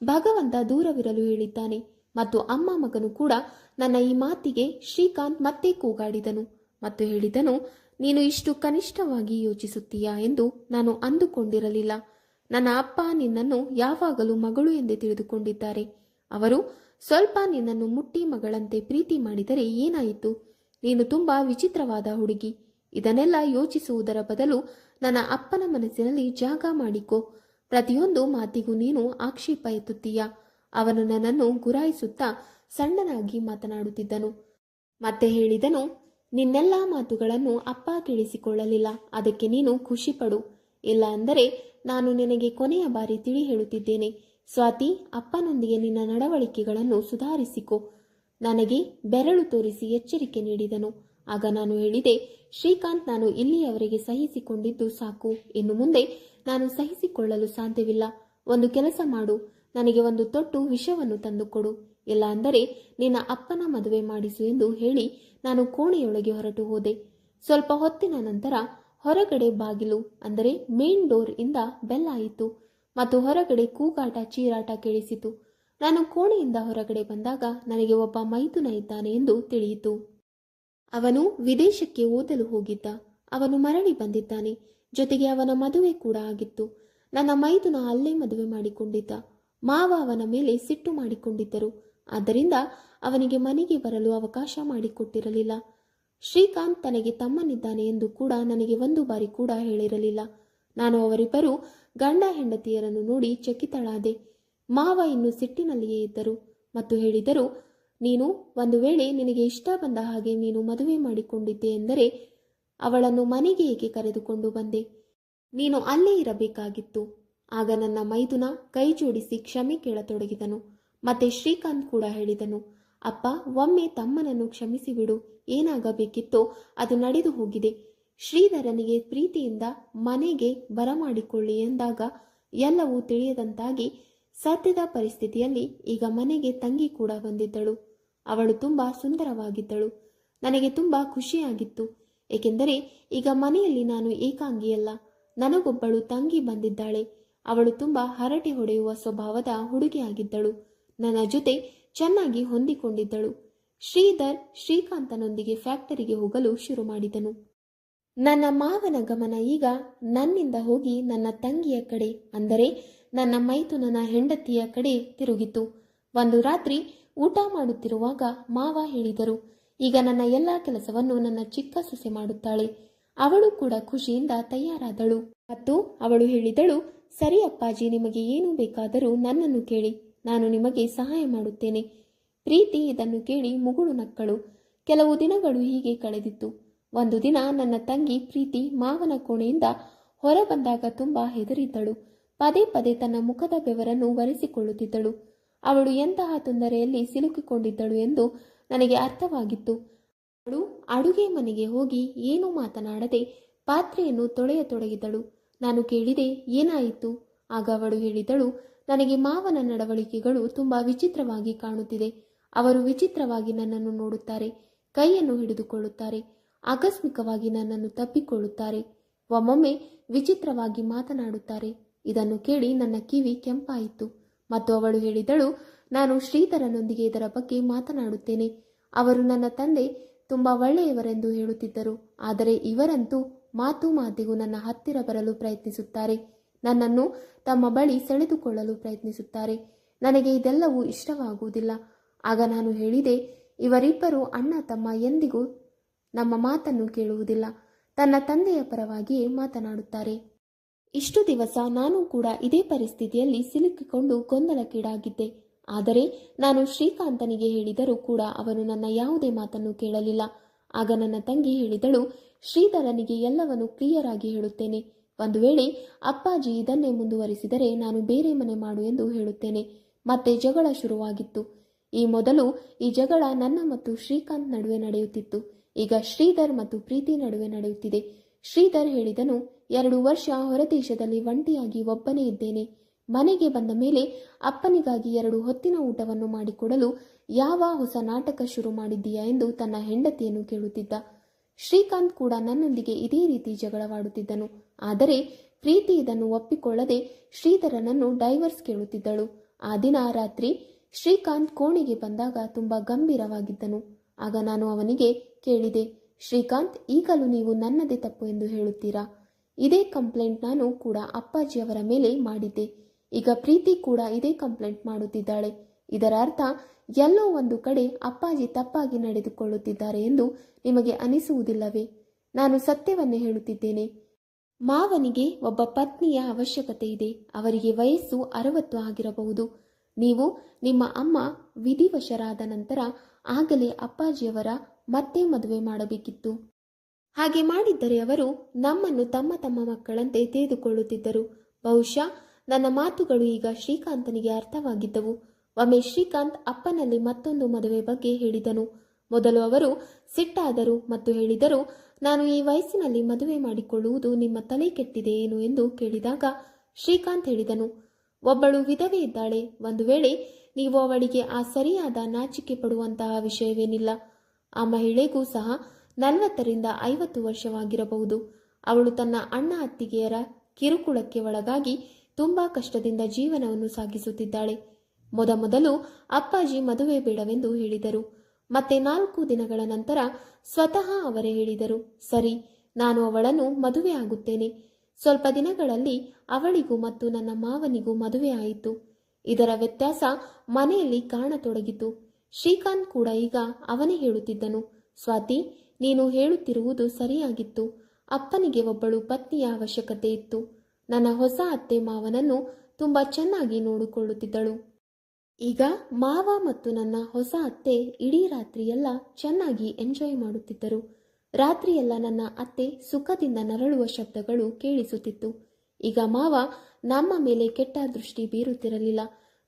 A: ಭಗವಂತ ದೂರವಿರಲು ಹೇಳಿದ್ದಾನೆ ಮತ್ತು ಅಮ್ಮ ಮಗನು ಕೂಡ. ನನ್ನ ಈ ಮಾತಿಗೆ ಶ್ರೀಕಾಂತ್ ಮತ್ತೆ ಕೂಗಾಡಿದನು. ಮತ್ತು ಹೇಳಿದನು, ನೀನು ಇಷ್ಟು ಕನಿಷ್ಠವಾಗಿ ಯೋಚಿಸುತ್ತೀಯಾ ಎಂದು ನಾನು ಅಂದುಕೊಂಡಿರಲಿಲ್ಲ. ನನ್ನ ಅಪ್ಪ ನಿನ್ನನ್ನು ಯಾವಾಗಲೂ ಮಗಳು ಎಂದೇ ತಿಳಿದುಕೊಂಡಿದ್ದಾರೆ. ಅವರು ಸ್ವಲ್ಪ ನಿನ್ನನ್ನು ಮುಟ್ಟಿ ಮಗಳಂತೆ ಪ್ರೀತಿ ಮಾಡಿದರೆ ಏನಾಯಿತು? ನೀನು ತುಂಬಾ ವಿಚಿತ್ರವಾದ ಹುಡುಗಿ. ಇದನ್ನೆಲ್ಲ ಯೋಚಿಸುವುದರ ಬದಲು ನನ್ನ ಅಪ್ಪನ ಮನಸ್ಸಿನಲ್ಲಿ ಜಾಗ ಮಾಡಿಕೊ. ಪ್ರತಿಯೊಂದು ಮಾತಿಗೂ ನೀನು ಆಕ್ಷೇಪ ಎತ್ತುತ್ತೀಯ. ಅವನು ನನ್ನನ್ನು ಗುರಾಯಿಸುತ್ತಾ ಸಣ್ಣನಾಗಿ ಮಾತನಾಡುತ್ತಿದ್ದನು. ಮತ್ತೆ ಹೇಳಿದನು, ನಿನ್ನೆಲ್ಲ ಮಾತುಗಳನ್ನು ಅಪ್ಪ ಕೇಳಿಸಿಕೊಳ್ಳಲಿಲ್ಲ. ಅದಕ್ಕೆ ನೀನು ಖುಷಿಪಡು. ಇಲ್ಲ ಅಂದರೆ ನಾನು ನಿನಗೆ ಕೊನೆಯ ಬಾರಿ ತಿಳಿ ಹೇಳುತ್ತಿದ್ದೇನೆ. ಸ್ವಾತಿ, ಅಪ್ಪನೊಂದಿಗೆ ನಿನ್ನ ನಡವಳಿಕೆಗಳನ್ನು ಸುಧಾರಿಸಿಕೊ. ನನಗೆ ಬೆರಳು ತೋರಿಸಿ ಎಚ್ಚರಿಕೆ ನೀಡಿದನು. ಆಗ ನಾನು ಹೇಳಿದೆ, ಶ್ರೀಕಾಂತ್, ನಾನು ಇಲ್ಲಿಯವರೆಗೆ ಸಹಿಸಿಕೊಂಡಿದ್ದು ಸಾಕು. ಇನ್ನು ಮುಂದೆ ನಾನು ಸಹಿಸಿಕೊಳ್ಳಲು ಸಾಧ್ಯವಿಲ್ಲ. ಒಂದು ಕೆಲಸ ಮಾಡು, ನನಗೆ ಒಂದು ತೊಟ್ಟು ವಿಷವನ್ನು ತಂದುಕೊಡು. ಇಲ್ಲ ಅಂದರೆ ನಿನ್ನ ಅಪ್ಪನ ಮದುವೆ ಮಾಡಿಸು ಎಂದು ಹೇಳಿ ನಾನು ಕೋಣೆಯೊಳಗೆ ಹೊರಟು ಹೋದೆ. ಸ್ವಲ್ಪ ಹೊತ್ತಿನ ನಂತರ ಹೊರಗಡೆ ಬಾಗಿಲು ಅಂದರೆ ಮೇನ್ ಡೋರ್ ಇಂದ ಬೆಲ್ ಆಯಿತು ಮತ್ತು ಹೊರಗಡೆ ಕೂಗಾಟ ಚೀರಾಟ ಕೇಳಿಸಿತು. ನಾನು ಕೋಣೆಯಿಂದ ಹೊರಗಡೆ ಬಂದಾಗ ನನಗೆ ಒಬ್ಬ ಮೈದುನ ಇದ್ದಾನೆ ಎಂದು ತಿಳಿಯಿತು. ಅವನು ವಿದೇಶಕ್ಕೆ ಓದಲು ಹೋಗಿದ್ದ. ಅವನು ಮರಳಿ ಬಂದಿದ್ದಾನೆ. ಜೊತೆಗೆ ಅವನ ಮದುವೆ ಕೂಡ ಆಗಿತ್ತು. ನನ್ನ ಮೈದುನ ಅಲ್ಲೇ ಮದುವೆ ಮಾಡಿಕೊಂಡಿದ್ದ. ಮಾವ ಅವನ ಮೇಲೆ ಸಿಟ್ಟು ಮಾಡಿಕೊಂಡಿದ್ದರು. ಆದ್ದರಿಂದ ಅವನಿಗೆ ಮನೆಗೆ ಬರಲು ಅವಕಾಶ ಮಾಡಿಕೊಟ್ಟಿರಲಿಲ್ಲ. ಶ್ರೀಕಾಂತ್ ತನಗೆ ತಮ್ಮನಿದ್ದಾನೆ ಎಂದು ಕೂಡ ನನಗೆ ಒಂದು ಬಾರಿ ಕೂಡ ಹೇಳಿರಲಿಲ್ಲ. ನಾನು ಅವರಿಬ್ಬರು ಗಂಡ ಹೆಂಡತಿಯರನ್ನು ನೋಡಿ ಚಕಿತಳಾದೆ. ಮಾವ ಇನ್ನು ಸಿಟ್ಟಿನಲ್ಲಿಯೇ ಇದ್ದರು ಮತ್ತು ಹೇಳಿದರು, ನೀನು ಒಂದು ವೇಳೆ ನಿನಗೆ ಇಷ್ಟ ಬಂದ ಹಾಗೆ ನೀನು ಮದುವೆ ಮಾಡಿಕೊಂಡಿದ್ದೆ ಎಂದರೆ ಅವಳನ್ನು ಮನೆಗೆ ಏಕೆ ಕರೆದುಕೊಂಡು ಬಂದೆ? ನೀನು ಅಲ್ಲೇ ಇರಬೇಕಾಗಿತ್ತು. ಆಗ ನನ್ನ ಮೈದುನ ಕೈ ಜೋಡಿಸಿ ಕ್ಷಮೆ ಕೇಳತೊಡಗಿದನು. ಮತ್ತೆ ಶ್ರೀಕಾಂತ್ ಕೂಡ ಹೇಳಿದನು, ಅಪ್ಪ, ಒಮ್ಮೆ ತಮ್ಮನನ್ನು ಕ್ಷಮಿಸಿಬಿಡು. ಏನಾಗಬೇಕಿತ್ತೋ ಅದು ನಡೆದು ಹೋಗಿದೆ. ಶ್ರೀಧರನಿಗೆ ಪ್ರೀತಿಯಿಂದ ಮನೆಗೆ ಬರಮಾಡಿಕೊಳ್ಳಿ ಎಂದಾಗ ಎಲ್ಲವೂ ತಿಳಿಯದಂತಾಗಿ ಸದ್ಯದ ಪರಿಸ್ಥಿತಿಯಲ್ಲಿ ಈಗ ಮನೆಗೆ ತಂಗಿ ಕೂಡ ಬಂದಿದ್ದಳು. ಅವಳು ತುಂಬಾ ಸುಂದರವಾಗಿದ್ದಳು. ನನಗೆ ತುಂಬಾ ಖುಷಿಯಾಗಿತ್ತು. ಏಕೆಂದರೆ ಈಗ ಮನೆಯಲ್ಲಿ ನಾನು ಏಕಾಂಗಿಯಲ್ಲ. ನನಗೊಬ್ಬಳು ತಂಗಿ ಬಂದಿದ್ದಾಳೆ. ಅವಳು ತುಂಬಾ ಹರಟೆ ಹೊಡೆಯುವ ಸ್ವಭಾವದ ಹುಡುಗಿಯಾಗಿದ್ದಳು. ನನ್ನ ಜೊತೆ ಚೆನ್ನಾಗಿ ಹೊಂದಿಕೊಂಡಿದ್ದಳು. ಶ್ರೀಧರ್ ಶ್ರೀಕಾಂತನೊಂದಿಗೆ ಫ್ಯಾಕ್ಟರಿಗೆ ಹೋಗಲು ಶುರು ಮಾಡಿದನು. ನನ್ನ ಮಾವನ ಗಮನ ಈಗ ನನ್ನಿಂದ ಹೋಗಿ ನನ್ನ ತಂಗಿಯ ಕಡೆ ಅಂದರೆ ನನ್ನ ಮೈದುನನ ಹೆಂಡತಿಯ ಕಡೆ ತಿರುಗಿತು. ಒಂದು ರಾತ್ರಿ ಊಟ ಮಾಡುತ್ತಿರುವಾಗ ಮಾವ ಹೇಳಿದರು, ಈಗ ನನ್ನ ಎಲ್ಲ ಕೆಲಸವನ್ನು ನನ್ನ ಚಿಕ್ಕ ಸೊಸೆ ಮಾಡುತ್ತಾಳೆ. ಅವಳು ಕೂಡ ಖುಷಿಯಿಂದ ತಯಾರಾದಳು ಮತ್ತು ಅವಳು ಹೇಳಿದಳು, ಸರಿ ಅಪ್ಪಾಜಿ, ನಿಮಗೆ ಏನು ಬೇಕಾದರೂ ನನ್ನನ್ನು ಕೇಳಿ, ನಾನು ನಿಮಗೆ ಸಹಾಯ ಮಾಡುತ್ತೇನೆ. ಪ್ರೀತಿ ಇದನ್ನು ಕೇಳಿ ಮುಗುಳು ನಕ್ಕಳು. ಕೆಲವು ದಿನಗಳು ಹೀಗೆ ಕಳೆದಿತ್ತು. ಒಂದು ದಿನ ನನ್ನ ತಂಗಿ ಪ್ರೀತಿ ಮಾವನ ಕೋಣೆಯಿಂದ ಹೊರ ಬಂದಾಗ ತುಂಬಾ ಹೆದರಿದ್ದಳು. ಪದೇ ಪದೇ ತನ್ನ ಮುಖದ ಬೆವರನ್ನು ಒರೆಸಿಕೊಳ್ಳುತ್ತಿದ್ದಳು. ಅವಳು ಎಂತಹ ತೊಂದರೆಯಲ್ಲಿ ಸಿಲುಕಿಕೊಂಡಿದ್ದಳು ಎಂದು ನನಗೆ ಅರ್ಥವಾಗಿತ್ತು. ಅವಳು ಅಡುಗೆ ಮನೆಗೆ ಹೋಗಿ ಏನೂ ಮಾತನಾಡದೆ ಪಾತ್ರೆಯನ್ನು ತೊಳೆಯತೊಡಗಿದಳು. ನಾನು ಕೇಳಿದೆ, ಏನಾಯಿತು? ಆಗ ಅವಳು ಹೇಳಿದಳು, ನನಗೆ ಮಾವನ ನಡವಳಿಕೆಗಳು ತುಂಬಾ ವಿಚಿತ್ರವಾಗಿ ಕಾಣುತ್ತಿದೆ. ಅವರು ವಿಚಿತ್ರವಾಗಿ ನನ್ನನ್ನು ನೋಡುತ್ತಾರೆ, ಕೈಯನ್ನು ಹಿಡಿದುಕೊಳ್ಳುತ್ತಾರೆ, ಆಕಸ್ಮಿಕವಾಗಿ ನನ್ನನ್ನು ತಪ್ಪಿಕೊಳ್ಳುತ್ತಾರೆ, ಒಮ್ಮೊಮ್ಮೆ ವಿಚಿತ್ರವಾಗಿ ಮಾತನಾಡುತ್ತಾರೆ. ಇದನ್ನು ಕೇಳಿ ನನ್ನ ಕಿವಿ ಕೆಂಪಾಯಿತು ಮತ್ತು ಅವಳು ಹೇಳಿದಳು, ನಾನು ಶ್ರೀಧರನೊಂದಿಗೆ ಇದರ ಬಗ್ಗೆ ಮಾತನಾಡುತ್ತೇನೆ. ಅವರು ನನ್ನ ತಂದೆ ತುಂಬಾ ಒಳ್ಳೆಯವರೆಂದು ಹೇಳುತ್ತಿದ್ದರು. ಆದರೆ ಇವರಂತೂ ಮಾತು ಮಾತಿಗೂ ನನ್ನ ಹತ್ತಿರ ಬರಲು ಪ್ರಯತ್ನಿಸುತ್ತಾರೆ. ನನ್ನನ್ನು ತಮ್ಮ ಬಳಿ ಸೆಳೆದುಕೊಳ್ಳಲು ಪ್ರಯತ್ನಿಸುತ್ತಾರೆ. ನನಗೆ ಇದೆಲ್ಲವೂ ಇಷ್ಟವಾಗುವುದಿಲ್ಲ. ಆಗ ನಾನು ಹೇಳಿದೆ, ಇವರಿಬ್ಬರು ಅಣ್ಣ ತಮ್ಮ ಎಂದಿಗೂ ನಮ್ಮ ಮಾತನ್ನು ಕೇಳುವುದಿಲ್ಲ. ತನ್ನ ತಂದೆಯ ಪರವಾಗಿಯೇ ಮಾತನಾಡುತ್ತಾರೆ. ಇಷ್ಟು ದಿವಸ ನಾನು ಕೂಡ ಇದೇ ಪರಿಸ್ಥಿತಿಯಲ್ಲಿ ಸಿಲುಕಿಕೊಂಡು ಗೊಂದಲಕ್ಕೀಡಾಗಿದ್ದೆ. ಆದರೆ ನಾನು ಶ್ರೀಕಾಂತನಿಗೆ ಹೇಳಿದರೂ ಕೂಡ ಅವನು ನನ್ನ ಯಾವುದೇ ಮಾತನ್ನು ಕೇಳಲಿಲ್ಲ. ಆಗ ನನ್ನ ತಂಗಿ ಹೇಳಿದಳು, ಶ್ರೀಧರನಿಗೆ ಎಲ್ಲವನ್ನು ಕ್ಲಿಯರ್ ಆಗಿ ಹೇಳುತ್ತೇನೆ. ಒಂದು ವೇಳೆ ಅಪ್ಪಾಜಿ ಇದನ್ನೇ ಮುಂದುವರಿಸಿದರೆ ನಾನು ಬೇರೆ ಮನೆ ಮಾಡು ಎಂದು ಹೇಳುತ್ತೇನೆ. ಮತ್ತೆ ಜಗಳ ಶುರುವಾಗಿತ್ತು. ಈ ಮೊದಲು ಈ ಜಗಳ ನನ್ನ ಮತ್ತು ಶ್ರೀಕಾಂತ್ ನಡುವೆ ನಡೆಯುತ್ತಿತ್ತು. ಈಗ ಶ್ರೀಧರ್ ಮತ್ತು ಪ್ರೀತಿ ನಡುವೆ ನಡೆಯುತ್ತಿದೆ. ಶ್ರೀಧರ್ ಹೇಳಿದನು, 2 ವರ್ಷ ಹೊರದೇಶದಲ್ಲಿ ಒಂಟಿಯಾಗಿ ಒಬ್ಬನೇ ಇದ್ದೇನೆ. ಮನೆಗೆ ಬಂದ ಮೇಲೆ ಅಪ್ಪನಿಗಾಗಿ 2 ಹೊತ್ತಿನ ಊಟವನ್ನು ಮಾಡಿಕೊಡಲು ಯಾವ ಹೊಸ ನಾಟಕ ಶುರು ಮಾಡಿದ್ದೀಯಾ ಎಂದು ತನ್ನ ಹೆಂಡತಿಯನ್ನು ಕೇಳುತ್ತಿದ್ದ. ಶ್ರೀಕಾಂತ್ ಕೂಡ ನನ್ನೊಂದಿಗೆ ಇದೇ ರೀತಿ ಜಗಳವಾಡುತ್ತಿದ್ದನು. ಆದರೆ ಪ್ರೀತಿ ಇದನ್ನು ಒಪ್ಪಿಕೊಳ್ಳದೆ ಶ್ರೀಧರನನ್ನು ಡೈವರ್ಸ್ ಕೇಳುತ್ತಿದ್ದಳು. ಆ ದಿನ ರಾತ್ರಿ ಶ್ರೀಕಾಂತ್ ಕೋಣೆಗೆ ಬಂದಾಗ ತುಂಬಾ ಗಂಭೀರವಾಗಿದ್ದನು. ಆಗ ನಾನು ಅವನಿಗೆ ಕೇಳಿದೆ, ಶ್ರೀಕಾಂತ್, ಈಗಲೂ ನೀವು ನನ್ನದೇ ತಪ್ಪು ಎಂದು ಹೇಳುತ್ತೀರಾ? ಇದೇ ಕಂಪ್ಲೇಂಟ್ ನಾನು ಕೂಡ ಅಪ್ಪಾಜಿಯವರ ಮೇಲೆ ಮಾಡಿದ್ದೆ. ಈಗ ಪ್ರೀತಿ ಕೂಡ ಇದೇ ಕಂಪ್ಲೇಂಟ್ ಮಾಡುತ್ತಿದ್ದಾಳೆ. ಇದರ ಅರ್ಥ ಎಲ್ಲೋ ಒಂದು ಕಡೆ ಅಪ್ಪಾಜಿ ತಪ್ಪಾಗಿ ನಡೆದುಕೊಳ್ಳುತ್ತಿದ್ದಾರೆ ಎಂದು ನಿಮಗೆ ಅನಿಸುವುದಿಲ್ಲವೇ? ನಾನು ಸತ್ಯವನ್ನೇ ಹೇಳುತ್ತಿದ್ದೇನೆ. ಮಾವನಿಗೆ ಒಬ್ಬ ಪತ್ನಿಯ ಅವಶ್ಯಕತೆ ಇದೆ. ಅವರಿಗೆ ವಯಸ್ಸು 60 ಆಗಿರಬಹುದು. ನೀವು ನಿಮ್ಮ ಅಮ್ಮ ವಿಧಿವಶರಾದ ನಂತರ ಆಗಲೇ ಅಪ್ಪಾಜಿಯವರ ಮತ್ತೆ ಮದುವೆ ಮಾಡಬೇಕಿತ್ತು. ಹಾಗೆ ಮಾಡಿದ್ದರೆ ಅವರು ನಮ್ಮನ್ನು ತಮ್ಮ ತಮ್ಮ ಮಕ್ಕಳಂತೆ ತೆಗೆದುಕೊಳ್ಳುತ್ತಿದ್ದರು. ಬಹುಶಃ ನನ್ನ ಮಾತುಗಳು ಈಗ ಶ್ರೀಕಾಂತನಿಗೆ ಅರ್ಥವಾಗಿದ್ದವು. ಒಮ್ಮೆ ಶ್ರೀಕಾಂತ್ ಅಪ್ಪನಲ್ಲಿ ಮತ್ತೊಂದು ಮದುವೆ ಬಗ್ಗೆ ಹೇಳಿದನು. ಮೊದಲು ಅವರು ಸಿಟ್ಟಾದರು ಮತ್ತು ಹೇಳಿದರು, ನಾನು ಈ ವಯಸ್ಸಿನಲ್ಲಿ ಮದುವೆ ಮಾಡಿಕೊಳ್ಳುವುದು ನಿಮ್ಮ ತಲೆ ಕೆಟ್ಟಿದೆ ಏನು ಎಂದು ಕೇಳಿದಾಗ ಶ್ರೀಕಾಂತ್ ಹೇಳಿದನು, ಒಬ್ಬಳು ವಿಧವೆ ಇದ್ದಾಳೆ. ಒಂದು ವೇಳೆ ನೀವು ಅವಳಿಗೆ ಆ ಸರಿಯಾದ ನಾಚಿಕೆ ಪಡುವಂತಹ ವಿಷಯವೇನಿಲ್ಲ. ಆ ಮಹಿಳೆಗೂ ಸಹ 40ರಿಂದ 50 ವರ್ಷವಾಗಿರಬಹುದು. ಅವಳು ತನ್ನ ಅಣ್ಣ ಅತ್ತಿಗೆಯರ ಕಿರುಕುಳಕ್ಕೆ ಒಳಗಾಗಿ ತುಂಬಾ ಕಷ್ಟದಿಂದ ಜೀವನವನ್ನು ಸಾಗಿಸುತ್ತಿದ್ದಾಳೆ. ಮೊದಲು ಅಪ್ಪಾಜಿ ಮದುವೆ ಬೇಡವೆಂದು ಹೇಳಿದರು. ಮತ್ತೆ 4 ದಿನಗಳ ನಂತರ ಸ್ವತಃ ಅವರೇ ಹೇಳಿದರು, ಸರಿ, ನಾನು ಅವಳನ್ನು ಮದುವೆ ಆಗುತ್ತೇನೆ. ಸ್ವಲ್ಪ ದಿನಗಳಲ್ಲಿ ಅವಳಿಗೂ ಮತ್ತು ನನ್ನ ಮಾವನಿಗೂ ಮದುವೆ ಆಯಿತು. ಇದರ ವ್ಯತ್ಯಾಸ ಮನೆಯಲ್ಲಿ ಕಾಣತೊಡಗಿತು. ಶ್ರೀಕಾಂತ್ ಕೂಡ ಈಗ ಅವನೇ ಹೇಳುತ್ತಿದ್ದನು, ಸ್ವಾತಿ, ನೀನು ಹೇಳುತ್ತಿರುವುದು ಸರಿಯಾಗಿತ್ತು. ಅಪ್ಪನಿಗೆ ಒಬ್ಬಳು ಪತ್ನಿಯ ಅವಶ್ಯಕತೆ ಇತ್ತು. ನನ್ನ ಹೊಸ ಅತ್ತೆ ಮಾವನನ್ನು ತುಂಬಾ ಚೆನ್ನಾಗಿ ನೋಡಿಕೊಳ್ಳುತ್ತಿದ್ದಳು. ಈಗ ಮಾವ ಮತ್ತು ನನ್ನ ಹೊಸ ಅತ್ತೆ ಇಡೀ ರಾತ್ರಿಯೆಲ್ಲ ಚೆನ್ನಾಗಿ ಎಂಜಾಯ್ ಮಾಡುತ್ತಿದ್ದರು. ರಾತ್ರಿಯೆಲ್ಲ ನನ್ನ ಅತ್ತೆ ಸುಖದಿಂದ ನರಳುವ ಶಬ್ದಗಳು ಕೇಳಿಸುತ್ತಿತ್ತು. ಈಗ ಮಾವ ನಮ್ಮ ಮೇಲೆ ಕೆಟ್ಟ ದೃಷ್ಟಿ ಬೀರುತ್ತಿರಲಿಲ್ಲ.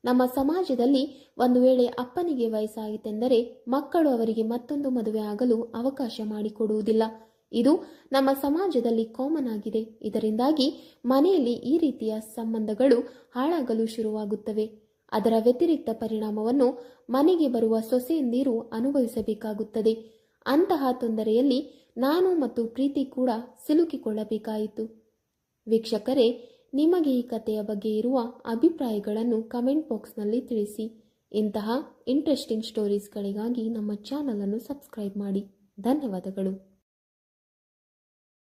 A: ನಮ್ಮ ಸಮಾಜದಲ್ಲಿ ಒಂದು ವೇಳೆ ಅಪ್ಪನಿಗೆ ವಯಸ್ಸಾಯಿತೆಂದರೆ ಮಕ್ಕಳು ಅವರಿಗೆ ಮತ್ತೊಂದು ಮದುವೆ ಆಗಲು ಅವಕಾಶ ಮಾಡಿಕೊಡುವುದಿಲ್ಲ. ಇದು ನಮ್ಮ ಸಮಾಜದಲ್ಲಿ ಕಾಮನ್ ಆಗಿದೆ. ಇದರಿಂದಾಗಿ ಮನೆಯಲ್ಲಿ ಈ ರೀತಿಯ ಸಂಬಂಧಗಳು ಹಾಳಾಗಲು ಶುರುವಾಗುತ್ತವೆ. ಅದರ ವ್ಯತಿರಿಕ್ತ ಪರಿಣಾಮವನ್ನು ಮನೆಗೆ ಬರುವ ಸೊಸೆಯಂದಿರು ಅನುಭವಿಸಬೇಕಾಗುತ್ತದೆ. ಅಂತಹ ತೊಂದರೆಯಲ್ಲಿ ನಾನು ಮತ್ತು ಪ್ರೀತಿ ಕೂಡ ಸಿಲುಕಿಕೊಳ್ಳಬೇಕಾಯಿತು. ವೀಕ್ಷಕರೇ, ನಿಮಗೆ ಈ ಕಥೆಯ ಬಗ್ಗೆ ಇರುವ ಅಭಿಪ್ರಾಯಗಳನ್ನು ಕಮೆಂಟ್ ಬಾಕ್ಸ್ನಲ್ಲಿ ತಿಳಿಸಿ. ಇಂತಹ ಇಂಟ್ರೆಸ್ಟಿಂಗ್ ಸ್ಟೋರೀಸ್ಗಳಿಗಾಗಿ ನಮ್ಮ ಚಾನಲನ್ನು ಸಬ್ಸ್ಕ್ರೈಬ್ ಮಾಡಿ. ಧನ್ಯವಾದಗಳು.